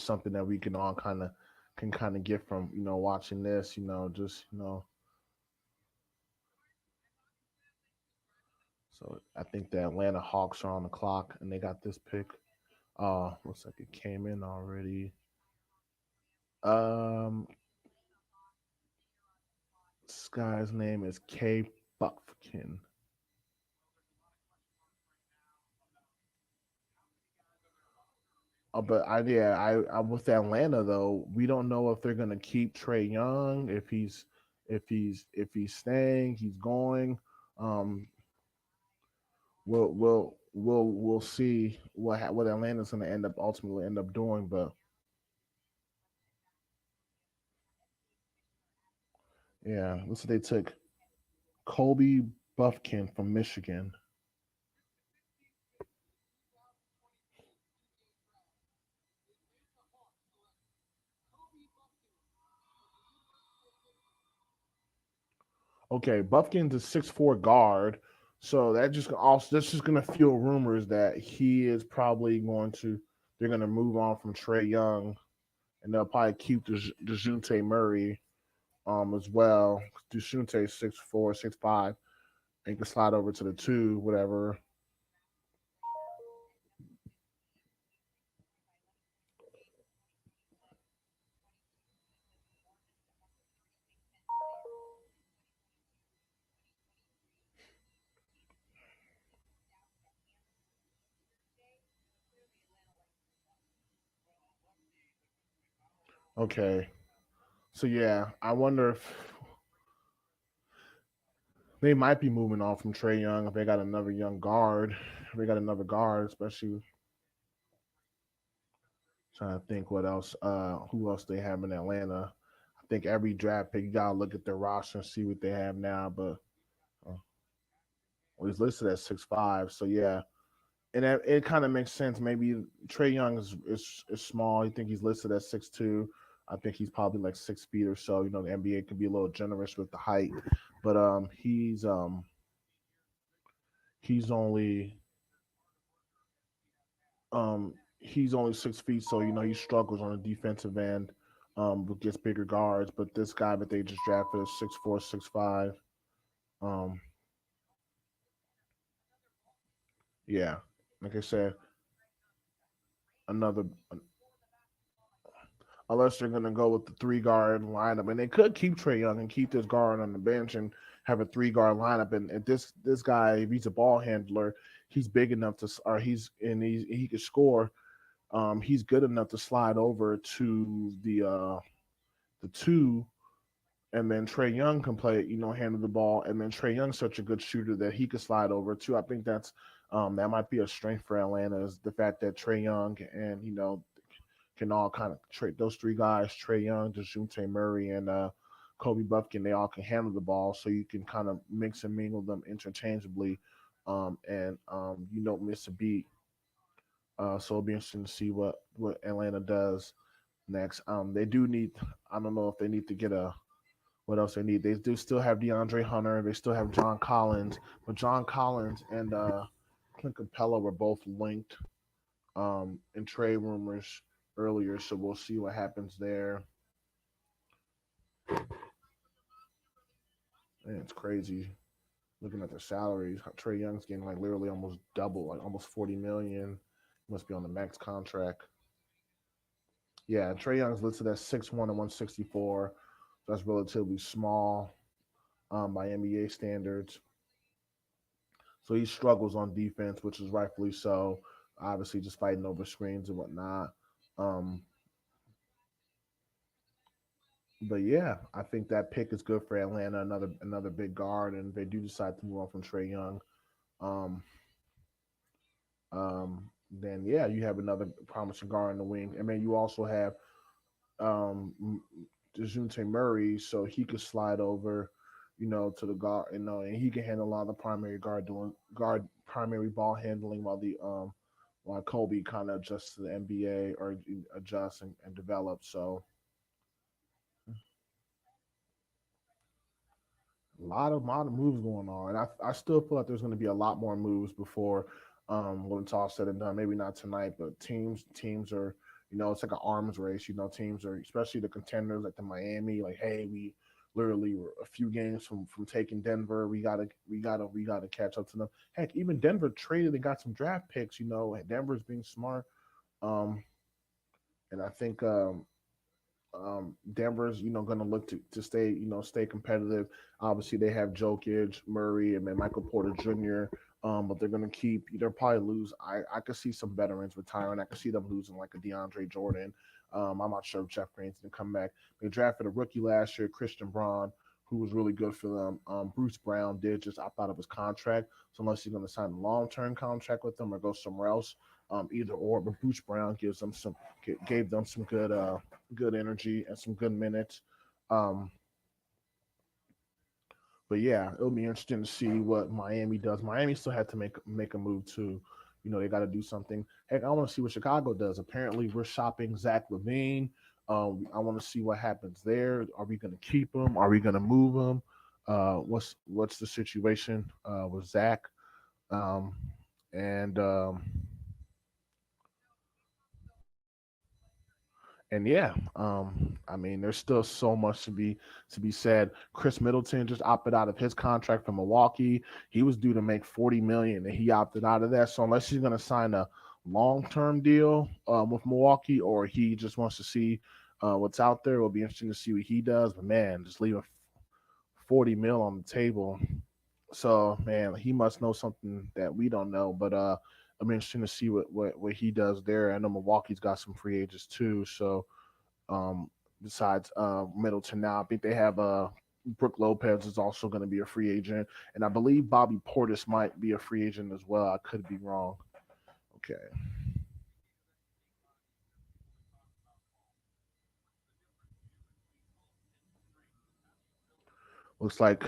something that we can all kind of get from watching this, just so I think the Atlanta Hawks are on the clock and they got this pick. Looks like it came in already. Um, this guy's name is K Buckkin. But I with Atlanta though, we don't know if they're gonna keep Trey Young, if he's staying, he's going. Um, we'll see what Atlanta's gonna ultimately end up doing. But yeah, looks like they took Kobe Buffkin from Michigan. Okay, Buffkin's a 6'4" guard, so that's just gonna fuel rumors that he is probably going to they're gonna move on from Trey Young and they'll probably keep Dejounte Murray as well. Dejounte 6'4", 6'5", and can slide over to the two, whatever. Okay, so yeah, I wonder if they might be moving on from Trey Young if they got another young guard. If they got another guard, especially trying to think what else, who else they have in Atlanta. I think every draft pick you gotta look at their roster and see what they have now. But uh, well, he's listed at 6'5", so yeah, and it kind of makes sense. Maybe Trey Young is small. You think he's listed at 6'2". I think he's probably like 6 feet or so. You know, the NBA can be a little generous with the height, but he's only he's only 6 feet, so you know he struggles on the defensive end. Against bigger guards, but this guy that they just drafted is 6'4", 6'5". Um, yeah, like I said, another unless they're going to go with the 3 guard lineup, and they could keep Trey Young and keep this guard on the bench and have a 3 guard lineup. And this guy, if he's a ball handler, he's big enough to, or he could score. He's good enough to slide over to the 2, and then Trey Young can play, you know, handle the ball, and then Trey Young's such a good shooter that he could slide over too. I think that might be a strength for Atlanta, is the fact that Trey Young and can all kind of trade those 3 guys, Trey Young, DeJounte Murray, and Kobe Buffkin. They all can handle the ball, so you can kind of mix and mingle them interchangeably, and you don't miss a beat. So it'll be interesting to see what Atlanta does next. They do need. I don't know if they need to get a. What else they need? They do still have DeAndre Hunter. They still have John Collins, but John Collins and Clint Capella were both linked in trade rumors earlier, so we'll see what happens there. Man, it's crazy looking at their salaries. Trey Young's getting like literally almost double, like almost 40 million. He must be on the max contract. Yeah, Trey Young's listed as 6'1" and 164. So that's relatively small by NBA standards. So he struggles on defense, which is rightfully so. Obviously, just fighting over screens and whatnot. Um, but yeah, I think that pick is good for Atlanta. Another big guard, and they do decide to move on from Trey Young. Um, then yeah, you have another promising guard in the wing, and then you also have Dejounte Murray, so he could slide over, you know, to the guard, you know, and he can handle a lot of the primary guard primary ball handling while Kobe kind of adjusts to the NBA or adjusts and develops. So a lot of moves going on, and I still feel like there's going to be a lot more moves before when it's all said and done. Maybe not tonight, but teams are, you know, it's like an arms race. You know, teams are, especially the contenders like the Miami, like, hey, we literally were a few games from taking Denver. We gotta catch up to them. Heck, even Denver traded and got some draft picks. You know, Denver's being smart. Um, and I think Denver's, you know, going to look to stay, you know, stay competitive. Obviously, they have Jokic, Murray, and then Michael Porter Jr. But they're going to keep. They'll probably lose. I could see some veterans retiring. I could see them losing like a DeAndre Jordan. I'm not sure if Jeff Green's going to come back. They drafted a rookie last year, Christian Braun, who was really good for them. Bruce Brown did just opt out of his contract. So unless he's going to sign a long-term contract with them or go somewhere else, either or. But Bruce Brown gave them some good energy and some good minutes. Um, but yeah, it'll be interesting to see what Miami does. Miami still had to make a move too. You know, they got to do something. Heck, I want to see what Chicago does. Apparently, we're shopping Zach Levine. I want to see what happens there. Are we going to keep him? Are we going to move him? What's the situation with Zach? Um, and and yeah, I mean, there's still so much to be said. Chris Middleton just opted out of his contract from Milwaukee. He was due to make 40 million, and he opted out of that. So unless he's going to sign a long-term deal with Milwaukee, or he just wants to see what's out there, it'll be interesting to see what he does. But man, just leaving 40 mil on the table. So man, he must know something that we don't know. But I'm interested to see what he does there. I know Milwaukee's got some free agents too. So um, besides Middleton now, I think they have Brooke Lopez is also going to be a free agent, and I believe Bobby Portis might be a free agent as well. I could be wrong. Okay, looks like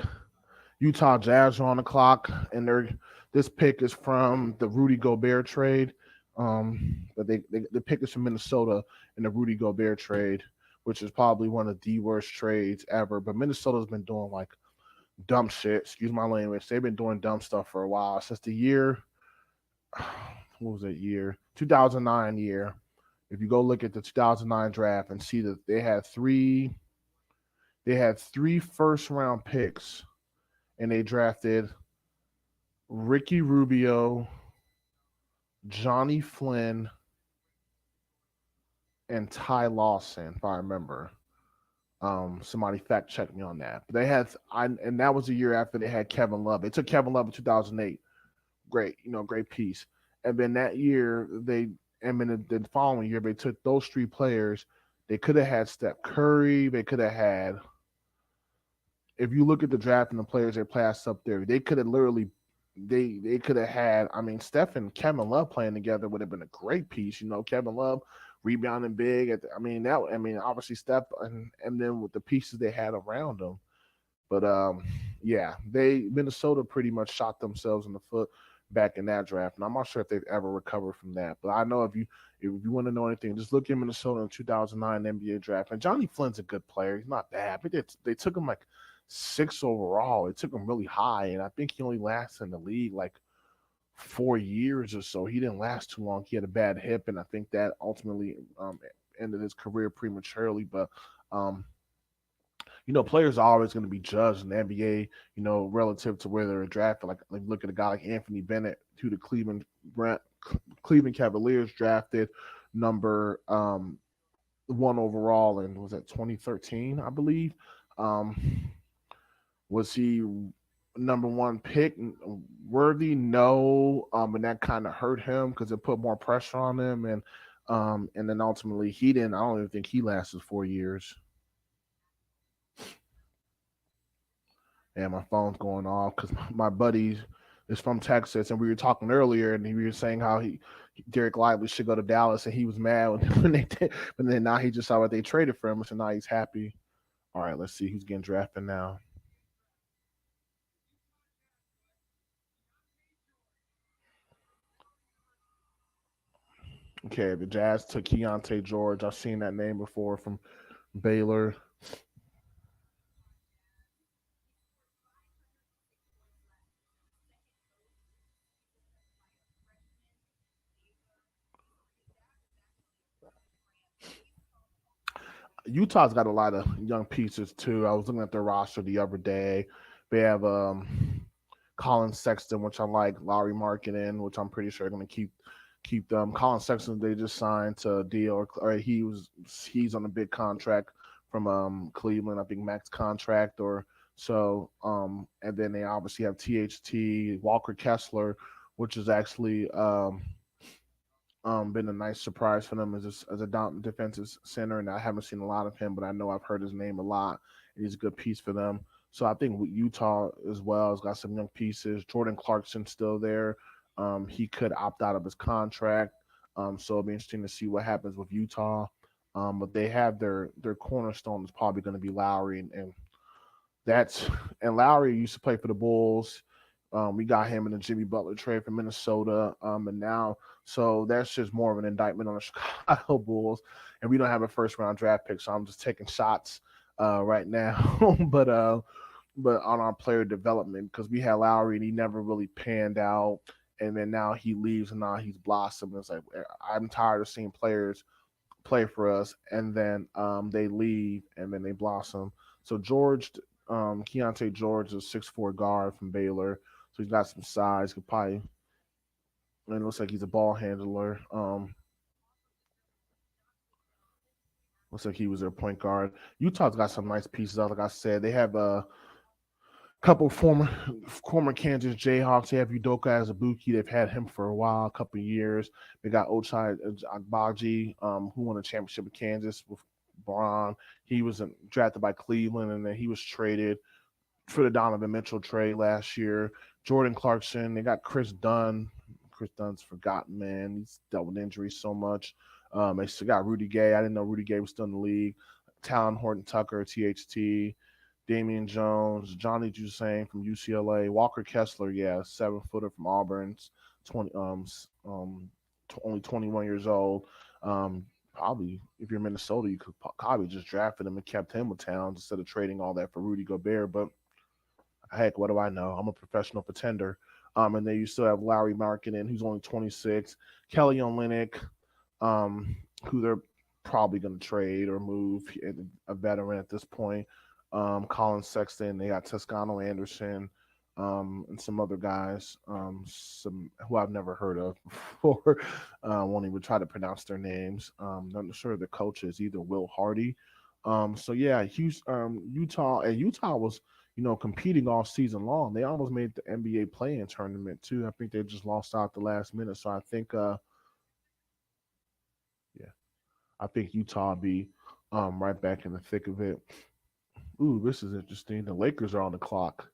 Utah Jazz are on the clock, and this pick is from the Rudy Gobert trade. But the pick is from Minnesota in the Rudy Gobert trade. which is probably one of the worst trades ever. But Minnesota's been doing like dumb shit. Excuse my language. They've been doing dumb stuff for a while since the year. What was that year? 2009 year. If you go look at the 2009 draft and see that they had three first round picks and they drafted Ricky Rubio, Johnny Flynn, and Ty Lawson, if I remember. Somebody fact check me on that. But and that was a year after they had Kevin Love. They took Kevin Love in 2008. Great, great piece. And then that year and then the following year they took those three players. They could have had Steph Curry. They could have had. If you look at the draft and the players they passed up there, they could have literally. They could have had. I mean, Steph and Kevin Love playing together would have been a great piece. Kevin Love rebounding big. Obviously Steph and then with the pieces they had around them. But yeah, Minnesota pretty much shot themselves in the foot back in that draft, and I'm not sure if they've ever recovered from that. But I know if you want to know anything, just look at Minnesota in 2009 NBA draft. And Johnny Flynn's a good player; he's not bad. But they took him like 6 overall. They took him really high, and I think he only lasted in the league like 4 years or so. He didn't last too long. He had a bad hip, and I think that ultimately ended his career prematurely. But um, players are always going to be judged in the NBA, relative to where they're drafted. Like look at a guy like Anthony Bennett, who the Cleveland Cavaliers drafted number 1 overall, and was that 2013, I believe. Um, was he number 1 pick worthy? No, and that kind of hurt him because it put more pressure on him, and then ultimately he didn't. I don't even think he lasted 4 years. And my phone's going off because my buddy is from Texas, and we were talking earlier, and we were saying how Derek Lively should go to Dallas, and he was mad when they did, but then now he just saw what they traded for him, so now he's happy. All right, let's see who's getting drafted now. Okay, the Jazz took Keontae George. I've seen that name before from Baylor. Utah's got a lot of young pieces too. I was looking at their roster the other day. They have Colin Sexton, which I like, Laurie Markkinen, which I'm pretty sure are going to keep them. Colin Sexton, they just signed to a deal, or he's on a big contract from Cleveland, I think max contract or so. And then they obviously have THT Walker Kessler, which is actually been a nice surprise for them as a defensive center, and I haven't seen a lot of him, but I know I've heard his name a lot, and he's a good piece for them. So I think with Utah as well has got some young pieces. Jordan Clarkson still there. He could opt out of his contract, so it'll be interesting to see what happens with Utah. But they have their cornerstone is probably going to be Lowry, and that's and Lowry used to play for the Bulls. We got him in the Jimmy Butler trade from Minnesota, and now so that's just more of an indictment on the Chicago Bulls. And we don't have a first round draft pick, so I'm just taking shots right now. But on our player development because we had Lowry and he never really panned out, and then now he leaves and now he's blossomed. It's like I'm tired of seeing players play for us and then they leave and then they blossom. So Keontae George is a 6'4" guard from Baylor, so he's got some size. Could probably and it looks like he's a ball handler. Looks like he was their point guard. Utah's got some nice pieces. Like I said, they have a couple former Kansas Jayhawks. They have Udoka Azubuike. They've had him for a while, a couple of years. They got Ochai Agbaji, who won a championship with Kansas with Braun. He was drafted by Cleveland, and then he was traded for the Donovan Mitchell trade last year. Jordan Clarkson. They got Chris Dunn. Chris Dunn's forgotten, man. He's dealt with injuries so much. They still got Rudy Gay. I didn't know Rudy Gay was still in the league. Talon Horton Tucker, THT. Damian Jones, Johnny Jusain from UCLA, Walker Kessler, yeah, 7-footer from Auburn, 20 only 21 years old. probably if you're Minnesota, you could probably just drafted him and kept him with Towns instead of trading all that for Rudy Gobert. But heck, what do I know? I'm a professional pretender. And then you still have Larry Markkinen, who's only 26, Kelly Olynyk, um, who they're probably going to trade or move, a veteran at this point. Colin Sexton, they got Toscano Anderson, and some other guys, some who I've never heard of before. Won't even try to pronounce their names. Not sure the coach is either Will Hardy. So yeah, Utah was competing all season long. They almost made the NBA play-in tournament too. I think they just lost out the last minute. So I think, yeah, I think Utah will be right back in the thick of it. Ooh, this is interesting. The Lakers are on the clock.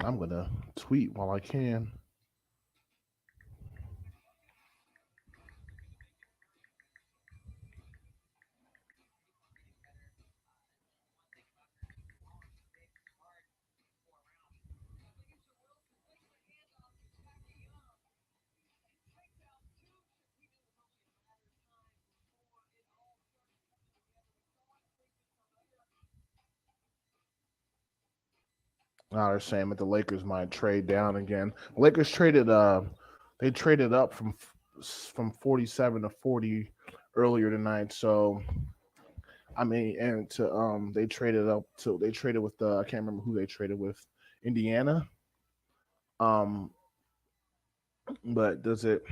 I'm gonna tweet while I can. Now they're saying that the Lakers might trade down again. Lakers traded they traded up from 47 to 40 earlier tonight. So I mean, and to they traded with I can't remember who they traded with, Indiana. Um, but does it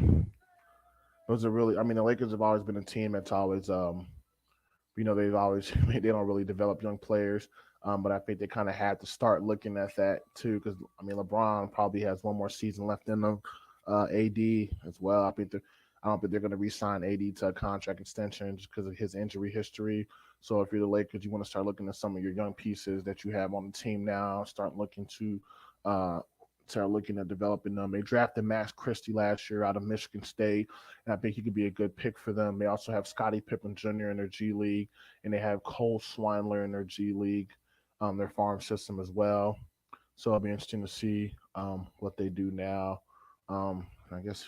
really? I mean, the Lakers have always been a team that's always they've always they don't really develop young players. But I think they kind of had to start looking at that too, because I mean LeBron probably has one more season left in them. AD as well. I don't think they're going to re-sign AD to a contract extension just because of his injury history. So if you're the Lakers, you want to start looking at some of your young pieces that you have on the team now. Uh, start looking at developing them. They drafted Max Christie last year out of Michigan State, and I think he could be a good pick for them. They also have Scottie Pippen Jr. in their G League, and they have Cole Swindler in their G League, their farm system as well. So it'll be interesting to see what they do now. I guess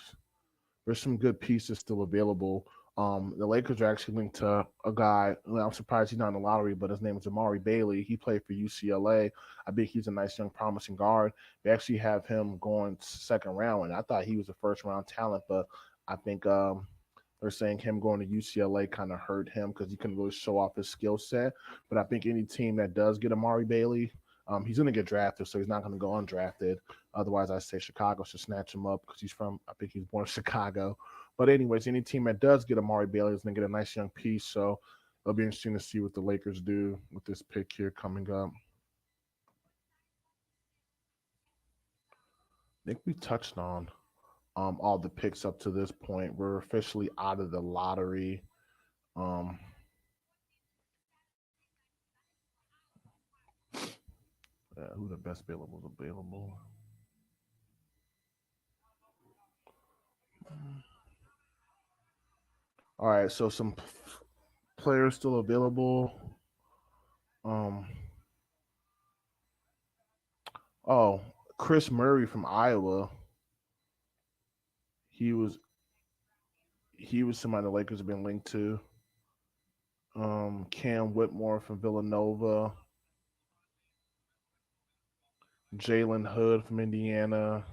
there's some good pieces still available. The Lakers are actually linked to a guy. Well, I'm surprised he's not in the lottery, but his name is Amari Bailey. He played for UCLA. I think he's a nice young promising guard. They actually have him going second round, and I thought he was a first round talent, but I think they're saying him going to UCLA kind of hurt him because he couldn't really show off his skill set. But I think any team that does get Amari Bailey, he's going to get drafted, so he's not going to go undrafted. Otherwise, I say Chicago should snatch him up because I think he's born in Chicago. But anyways, any team that does get Amari Bailey is going to get a nice young piece. So it'll be interesting to see what the Lakers do with this pick here coming up. I think we touched on all the picks up to this point. We're officially out of the lottery. Um, who the best available? All right, so some players still available. Um, oh, Chris Murray from Iowa. He was he was somebody the Lakers have been linked to. Cam Whitmore from Villanova. Jalen Hood from Indiana.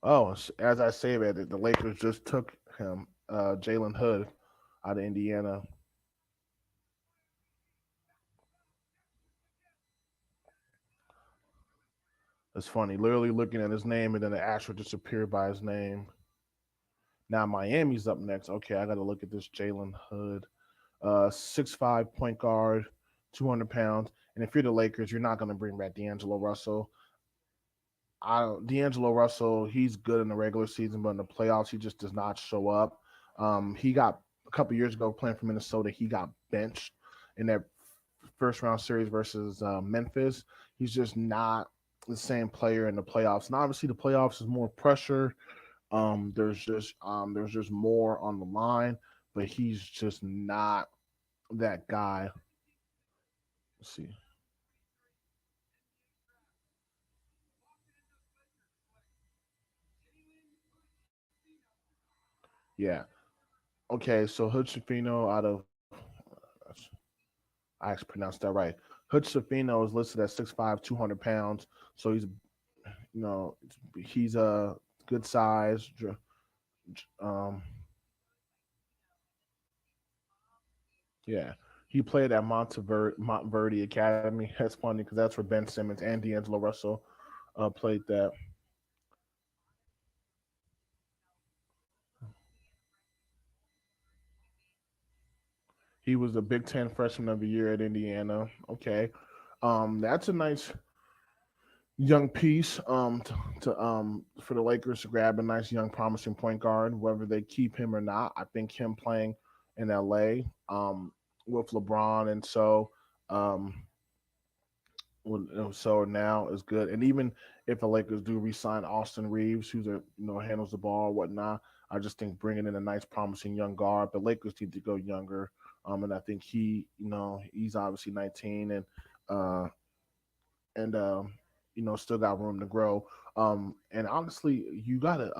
Oh, as I say that, the Lakers just took him, Jalen Hood, out of Indiana. It's funny, literally looking at his name and then the asterisk just appeared by his name. Now Miami's up next. Okay, I got to look at this Jalen Hood. 6'5" point guard, 200 pounds. And if you're the Lakers, you're not going to bring back D'Angelo Russell. D'Angelo Russell, he's good in the regular season, but in the playoffs, he just does not show up. He got a couple years ago playing for Minnesota. He got benched in that first round series versus Memphis. He's just not. the same player in the playoffs. And obviously, the playoffs is more pressure. There's just more on the line, but he's just not that guy. Let's see. Yeah. Okay. So Hood Shafino out of I actually pronounced that right. Hood Shafino is listed at 6'5", 200 pounds. So you know he's a good size. Um, yeah, he played at Montverde Academy. That's funny because that's where Ben Simmons and D'Angelo Russell played that. He was the Big Ten Freshman of the Year at Indiana. Okay, that's a nice young piece for the Lakers to grab a nice young promising point guard, whether they keep him or not. I think him playing in LA with LeBron and um, so now is good. And even if the Lakers do re-sign Austin Reeves, who's handles the ball or whatnot, I just think bringing in a nice promising young guard. The Lakers need to go younger. And I think he's obviously 19 uh, and still got room to grow. And honestly, you gotta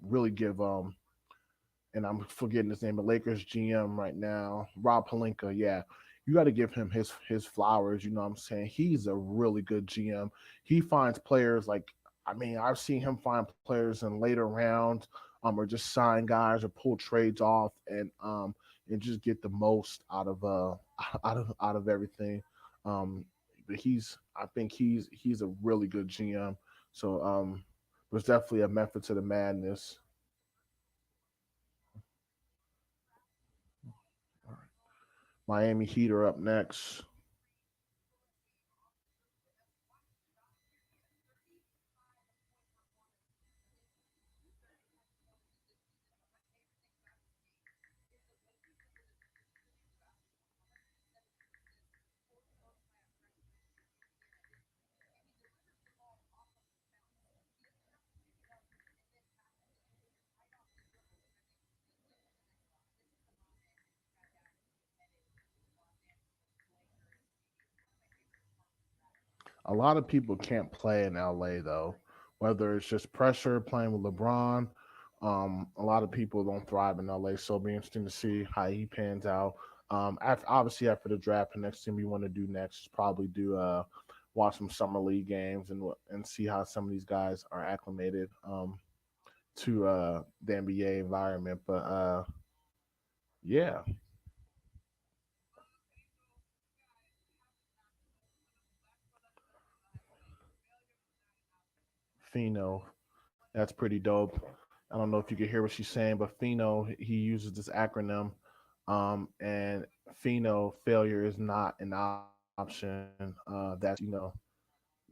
really give and I'm forgetting his name, the Lakers GM right now, Rob Palinka. Yeah, you got to give him his flowers. You know what I'm saying? He's a really good GM. He finds players like I mean, I've seen him find players in later rounds, or just sign guys or pull trades off and just get the most out of out of everything. Um, but I think he's a really good GM. So there's definitely a method to the madness. Miami Heat are up next. A lot of people can't play in LA though, whether it's just pressure playing with LeBron. A lot of people don't thrive in LA, so it'll be interesting to see how he pans out. Obviously after the draft, the next thing we want to do next is probably do watch some summer league games and see how some of these guys are acclimated to the NBA environment. But yeah, Fino, that's pretty dope. I don't know if you could hear what she's saying, but Fino, he uses this acronym, and Fino, failure is not an option.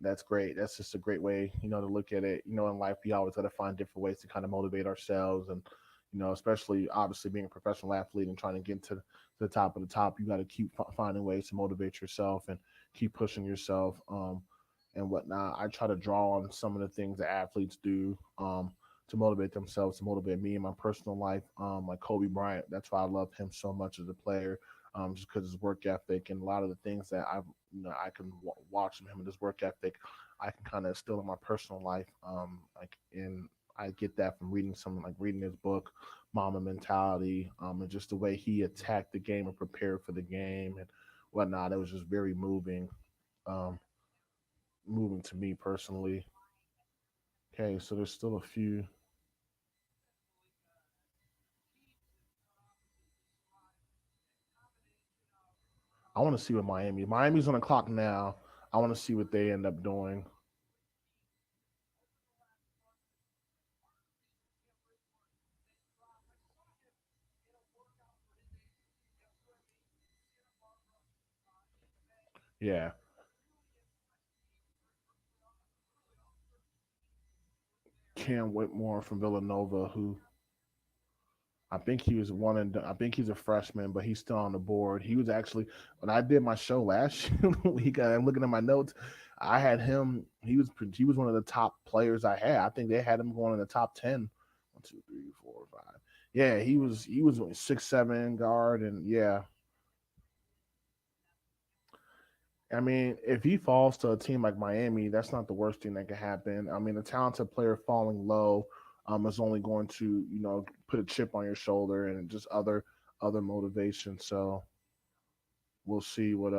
That's great. That's just a great way, to look at it. In life, we always got to find different ways to kind of motivate ourselves, and especially obviously being a professional athlete and trying to get to the top of the top, you got to keep finding ways to motivate yourself and keep pushing yourself. And whatnot. I try to draw on some of the things that athletes do to motivate themselves, to motivate me in my personal life. Like Kobe Bryant, that's why I love him so much as a player, just because his work ethic and a lot of the things that I can watch from him and his work ethic, I can kind of instill in my personal life. Like in I get that from reading something like reading his book, Mama Mentality, and just the way he attacked the game and prepared for the game and whatnot. It was just very um, moving to me personally. Okay, so there's still a few. I want to see what Miami's on the clock now. I want to see what they end up doing. Yeah, Cam Whitmore from Villanova, who I think he was one and I think he's a freshman, but he's still on the board. He was actually when I did my show last week. I'm looking at my notes. I had him. He was one of the top players I had. I think they had him going in the top 10. 1, 2, 3, 4, 5. Yeah, he was 6'7" guard, and yeah, I mean, if he falls to a team like Miami, that's not the worst thing that could happen. I mean, a talented player falling low is only going to put a chip on your shoulder and just other motivation. So we'll see what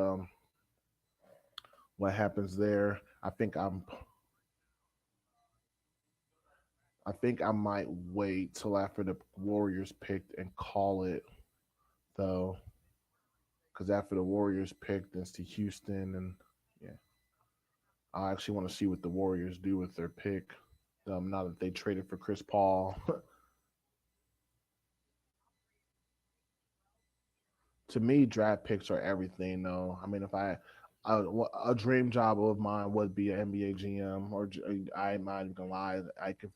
happens there. I might wait till after the Warriors picked and call it though, because after the Warriors picked, it's to Houston, and yeah, I actually want to see what the Warriors do with their pick. Now that they traded for Chris Paul, to me, draft picks are everything. Though, I mean, if a dream job of mine would be an NBA GM, or I'm not even gonna lie, I could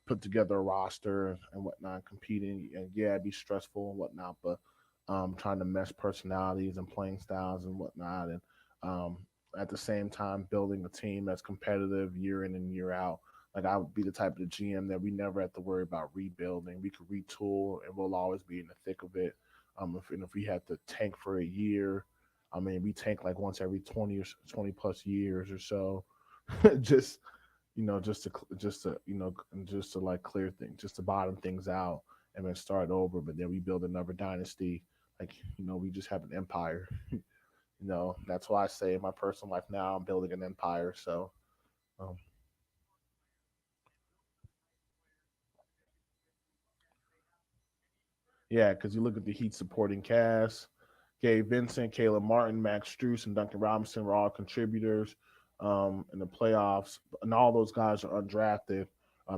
put together a roster and whatnot, competing, and yeah, it'd be stressful and whatnot, but trying to mesh personalities and playing styles and whatnot, and um, at the same time building a team that's competitive year in and year out. Like I would be the type of GM that we never have to worry about rebuilding. We could retool, and we'll always be in the thick of it. If we had to tank for a year, I mean, we tank like once every 20 plus years or so, just just to like clear things, just to bottom things out and then start over. But then we build another dynasty. Like we just have an empire. That's why I say in my personal life now I'm building an empire. So um, yeah, because you look at the Heat supporting cast. Gabe Vincent, Caleb Martin, Max Struess, and Duncan Robinson were all contributors in the playoffs, and all those guys are undrafted.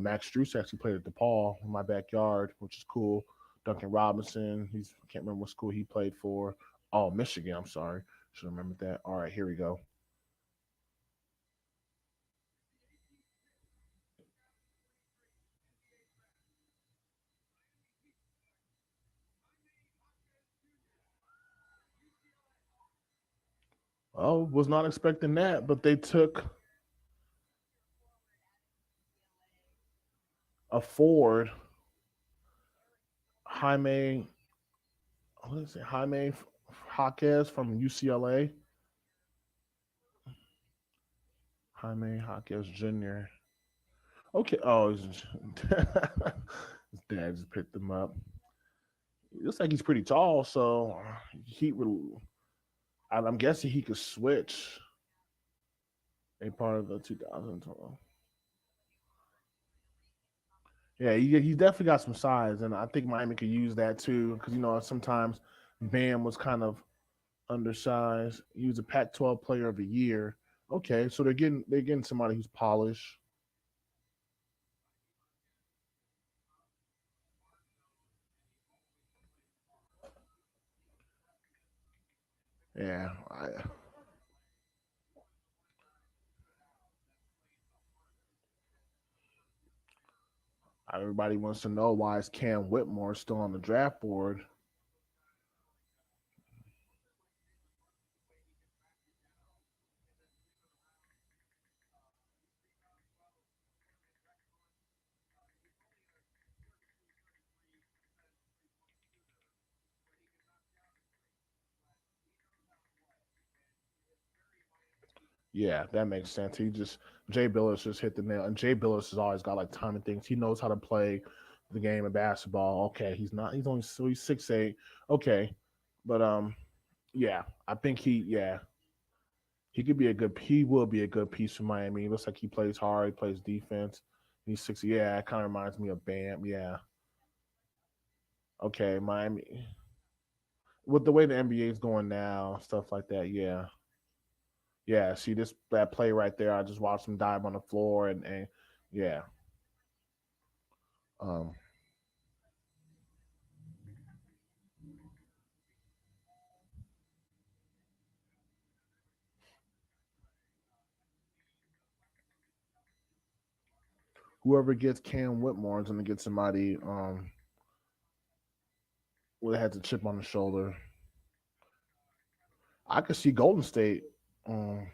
Max Struess actually played at DePaul in my backyard, which is cool. Duncan Robinson, I can't remember what school he played for. Oh, Michigan. I'm sorry, should have remembered that. All right, here we go. Oh, was not expecting that, but they took a Ford, Jaime. What is it? Jaime Jaquez from UCLA. Jaime Jaquez Jr. Okay. Oh, his dad just picked him up. It looks like he's pretty tall, so he would. I'm guessing he could switch a part of the 2012. Yeah, he definitely got some size, and I think Miami could use that too, because sometimes Bam was kind of undersized. He was a Pac-12 Player of the Year. Okay, so they're getting somebody who's polished. Yeah, everybody wants to know why is Cam Whitmore still on the draft board. Yeah, that makes sense. Jay Billis just hit the nail, and Jay Billis has always got like timing things. He knows how to play the game of basketball. Okay, he's not. He's only so he's 6'8". Okay, but yeah, I think he could be a good. He will be a good piece for Miami. He looks like he plays hard. He plays defense. He's 6. Yeah, it kind of reminds me of Bam. Yeah. Okay, Miami. With the way the NBA is going now, stuff like that. Yeah, yeah. See this that play right there. I just watched him dive on the floor, and yeah. Um, whoever gets Cam Whitmore is going to get somebody that has a chip on the shoulder. I could see Golden State. Um,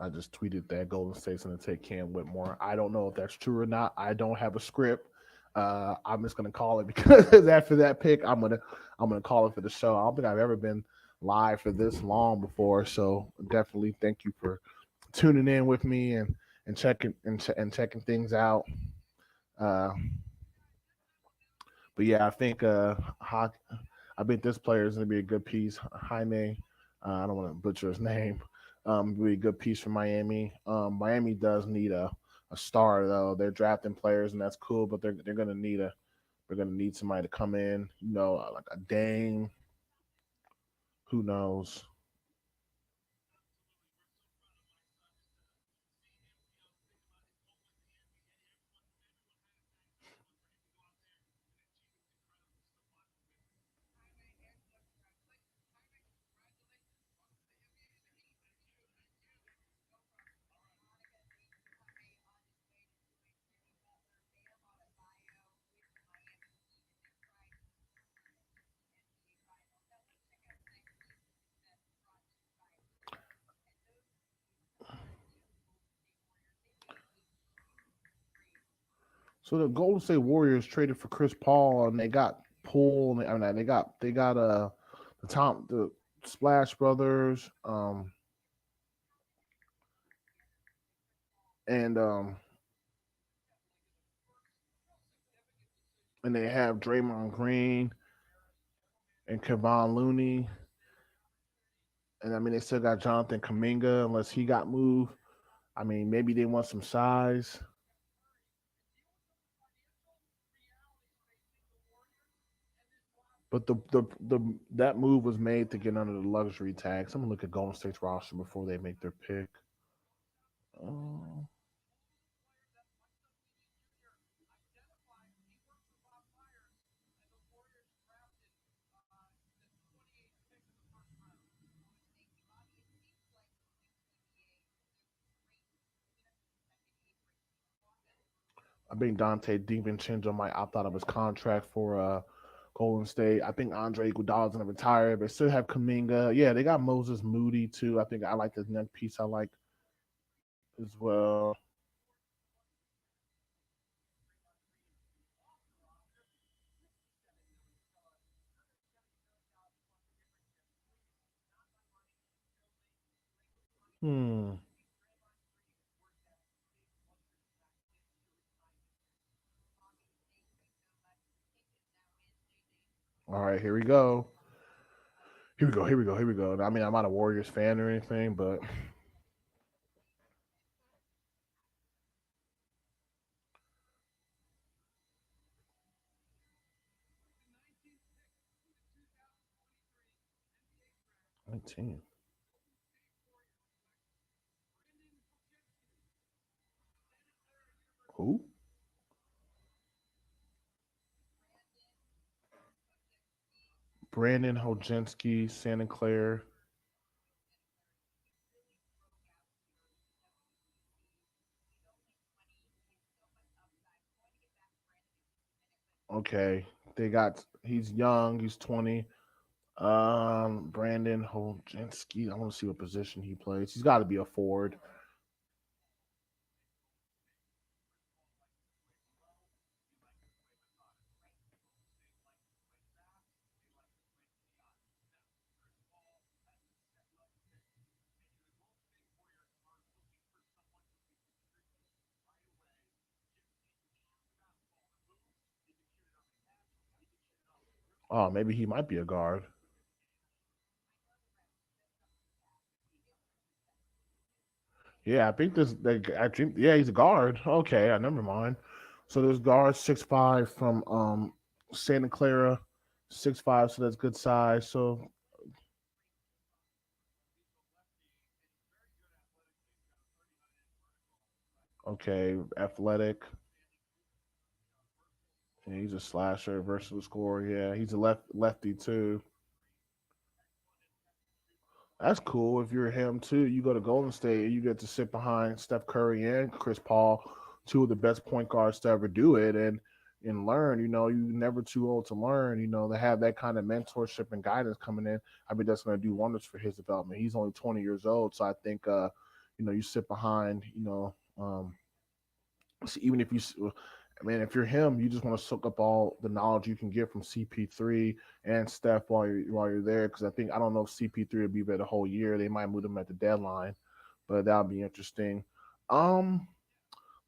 I just tweeted that Golden State's going to take Cam Whitmore. I don't know if that's true or not. I don't have a script. I'm just going to call it because after that pick, I'm gonna call it for the show. I don't think I've ever been live for this long before. So definitely thank you for tuning in with me and checking things out. Uh, but yeah, I think I think this player is going to be a good piece. Jaime, I don't want to butcher his name. Be a good piece for Miami. Miami does need a star though. They're drafting players and that's cool, but they're going to need a they're going to need somebody to come in. Like a Dame. Who knows? So the Golden State Warriors traded for Chris Paul and they got Poole. And they got the Splash Brothers. And and they have Draymond Green and Kevon Looney. And I mean, they still got Jonathan Kaminga unless he got moved. I mean, maybe they want some size, but the that move was made to get under the luxury tax. I'm gonna look at Golden State's roster before they make their pick. Uh, I think Dante DiVincenzo might opt out of his contract for Golden State. I think Andre Iguodala's gonna retire. They still have Kaminga. Yeah, they got Moses Moody too. I think I like this next piece. I like as well. Hmm. All right, here we go. Here we go. Here we go. Here we go. I mean, I'm not a Warriors fan or anything, but 19. Who? Brandon Hojenski, Santa Clara. Okay, they got. He's young. He's 20. Brandon Hojenski. I want to see what position he plays. He's got to be a forward. Oh, maybe he might be a guard. Yeah, I think this. I think yeah, he's a guard. Okay, I never mind. So there's guard 6'5" from Santa Clara, 6'5", so that's good size. So okay, athletic. Yeah, he's a slasher, versatile scorer. Yeah, he's a lefty too. That's cool. If you're him too, you go to Golden State and you get to sit behind Steph Curry and Chris Paul, two of the best point guards to ever do it, and learn. You're never too old to learn. To have that kind of mentorship and guidance coming in. I mean, that's going to do wonders for his development. He's only 20 years old, so I think you sit behind, so even if I mean, if you're him, you just want to soak up all the knowledge you can get from CP3 and Steph while you're there. Because I don't know if CP3 will be there the whole year. They might move him at the deadline, but that'll be interesting. Um,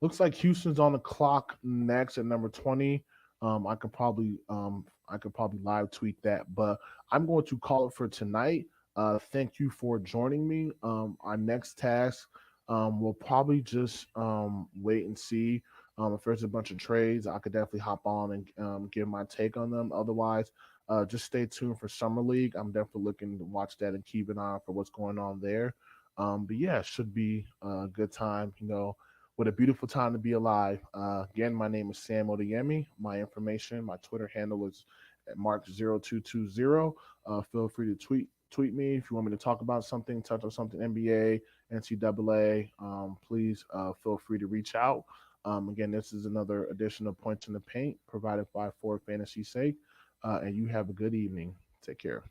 Looks like Houston's on the clock next at number 20. I could probably live tweet that, but I'm going to call it for tonight. Thank you for joining me. Our next task, we'll probably just wait and see. If there's a bunch of trades, I could definitely hop on and give my take on them. Otherwise, just stay tuned for Summer League. I'm definitely looking to watch that and keep an eye for what's going on there. But yeah, it should be a good time. What a beautiful time to be alive. Again, my name is Sam Odeyemi. My information, my Twitter handle is at Mark0220. Feel free to tweet me if you want me to talk about something, touch on something NBA, NCAA. Please feel free to reach out. Again, this is another edition of Points in the Paint provided by For Fantasy Sake. And you have a good evening. Take care.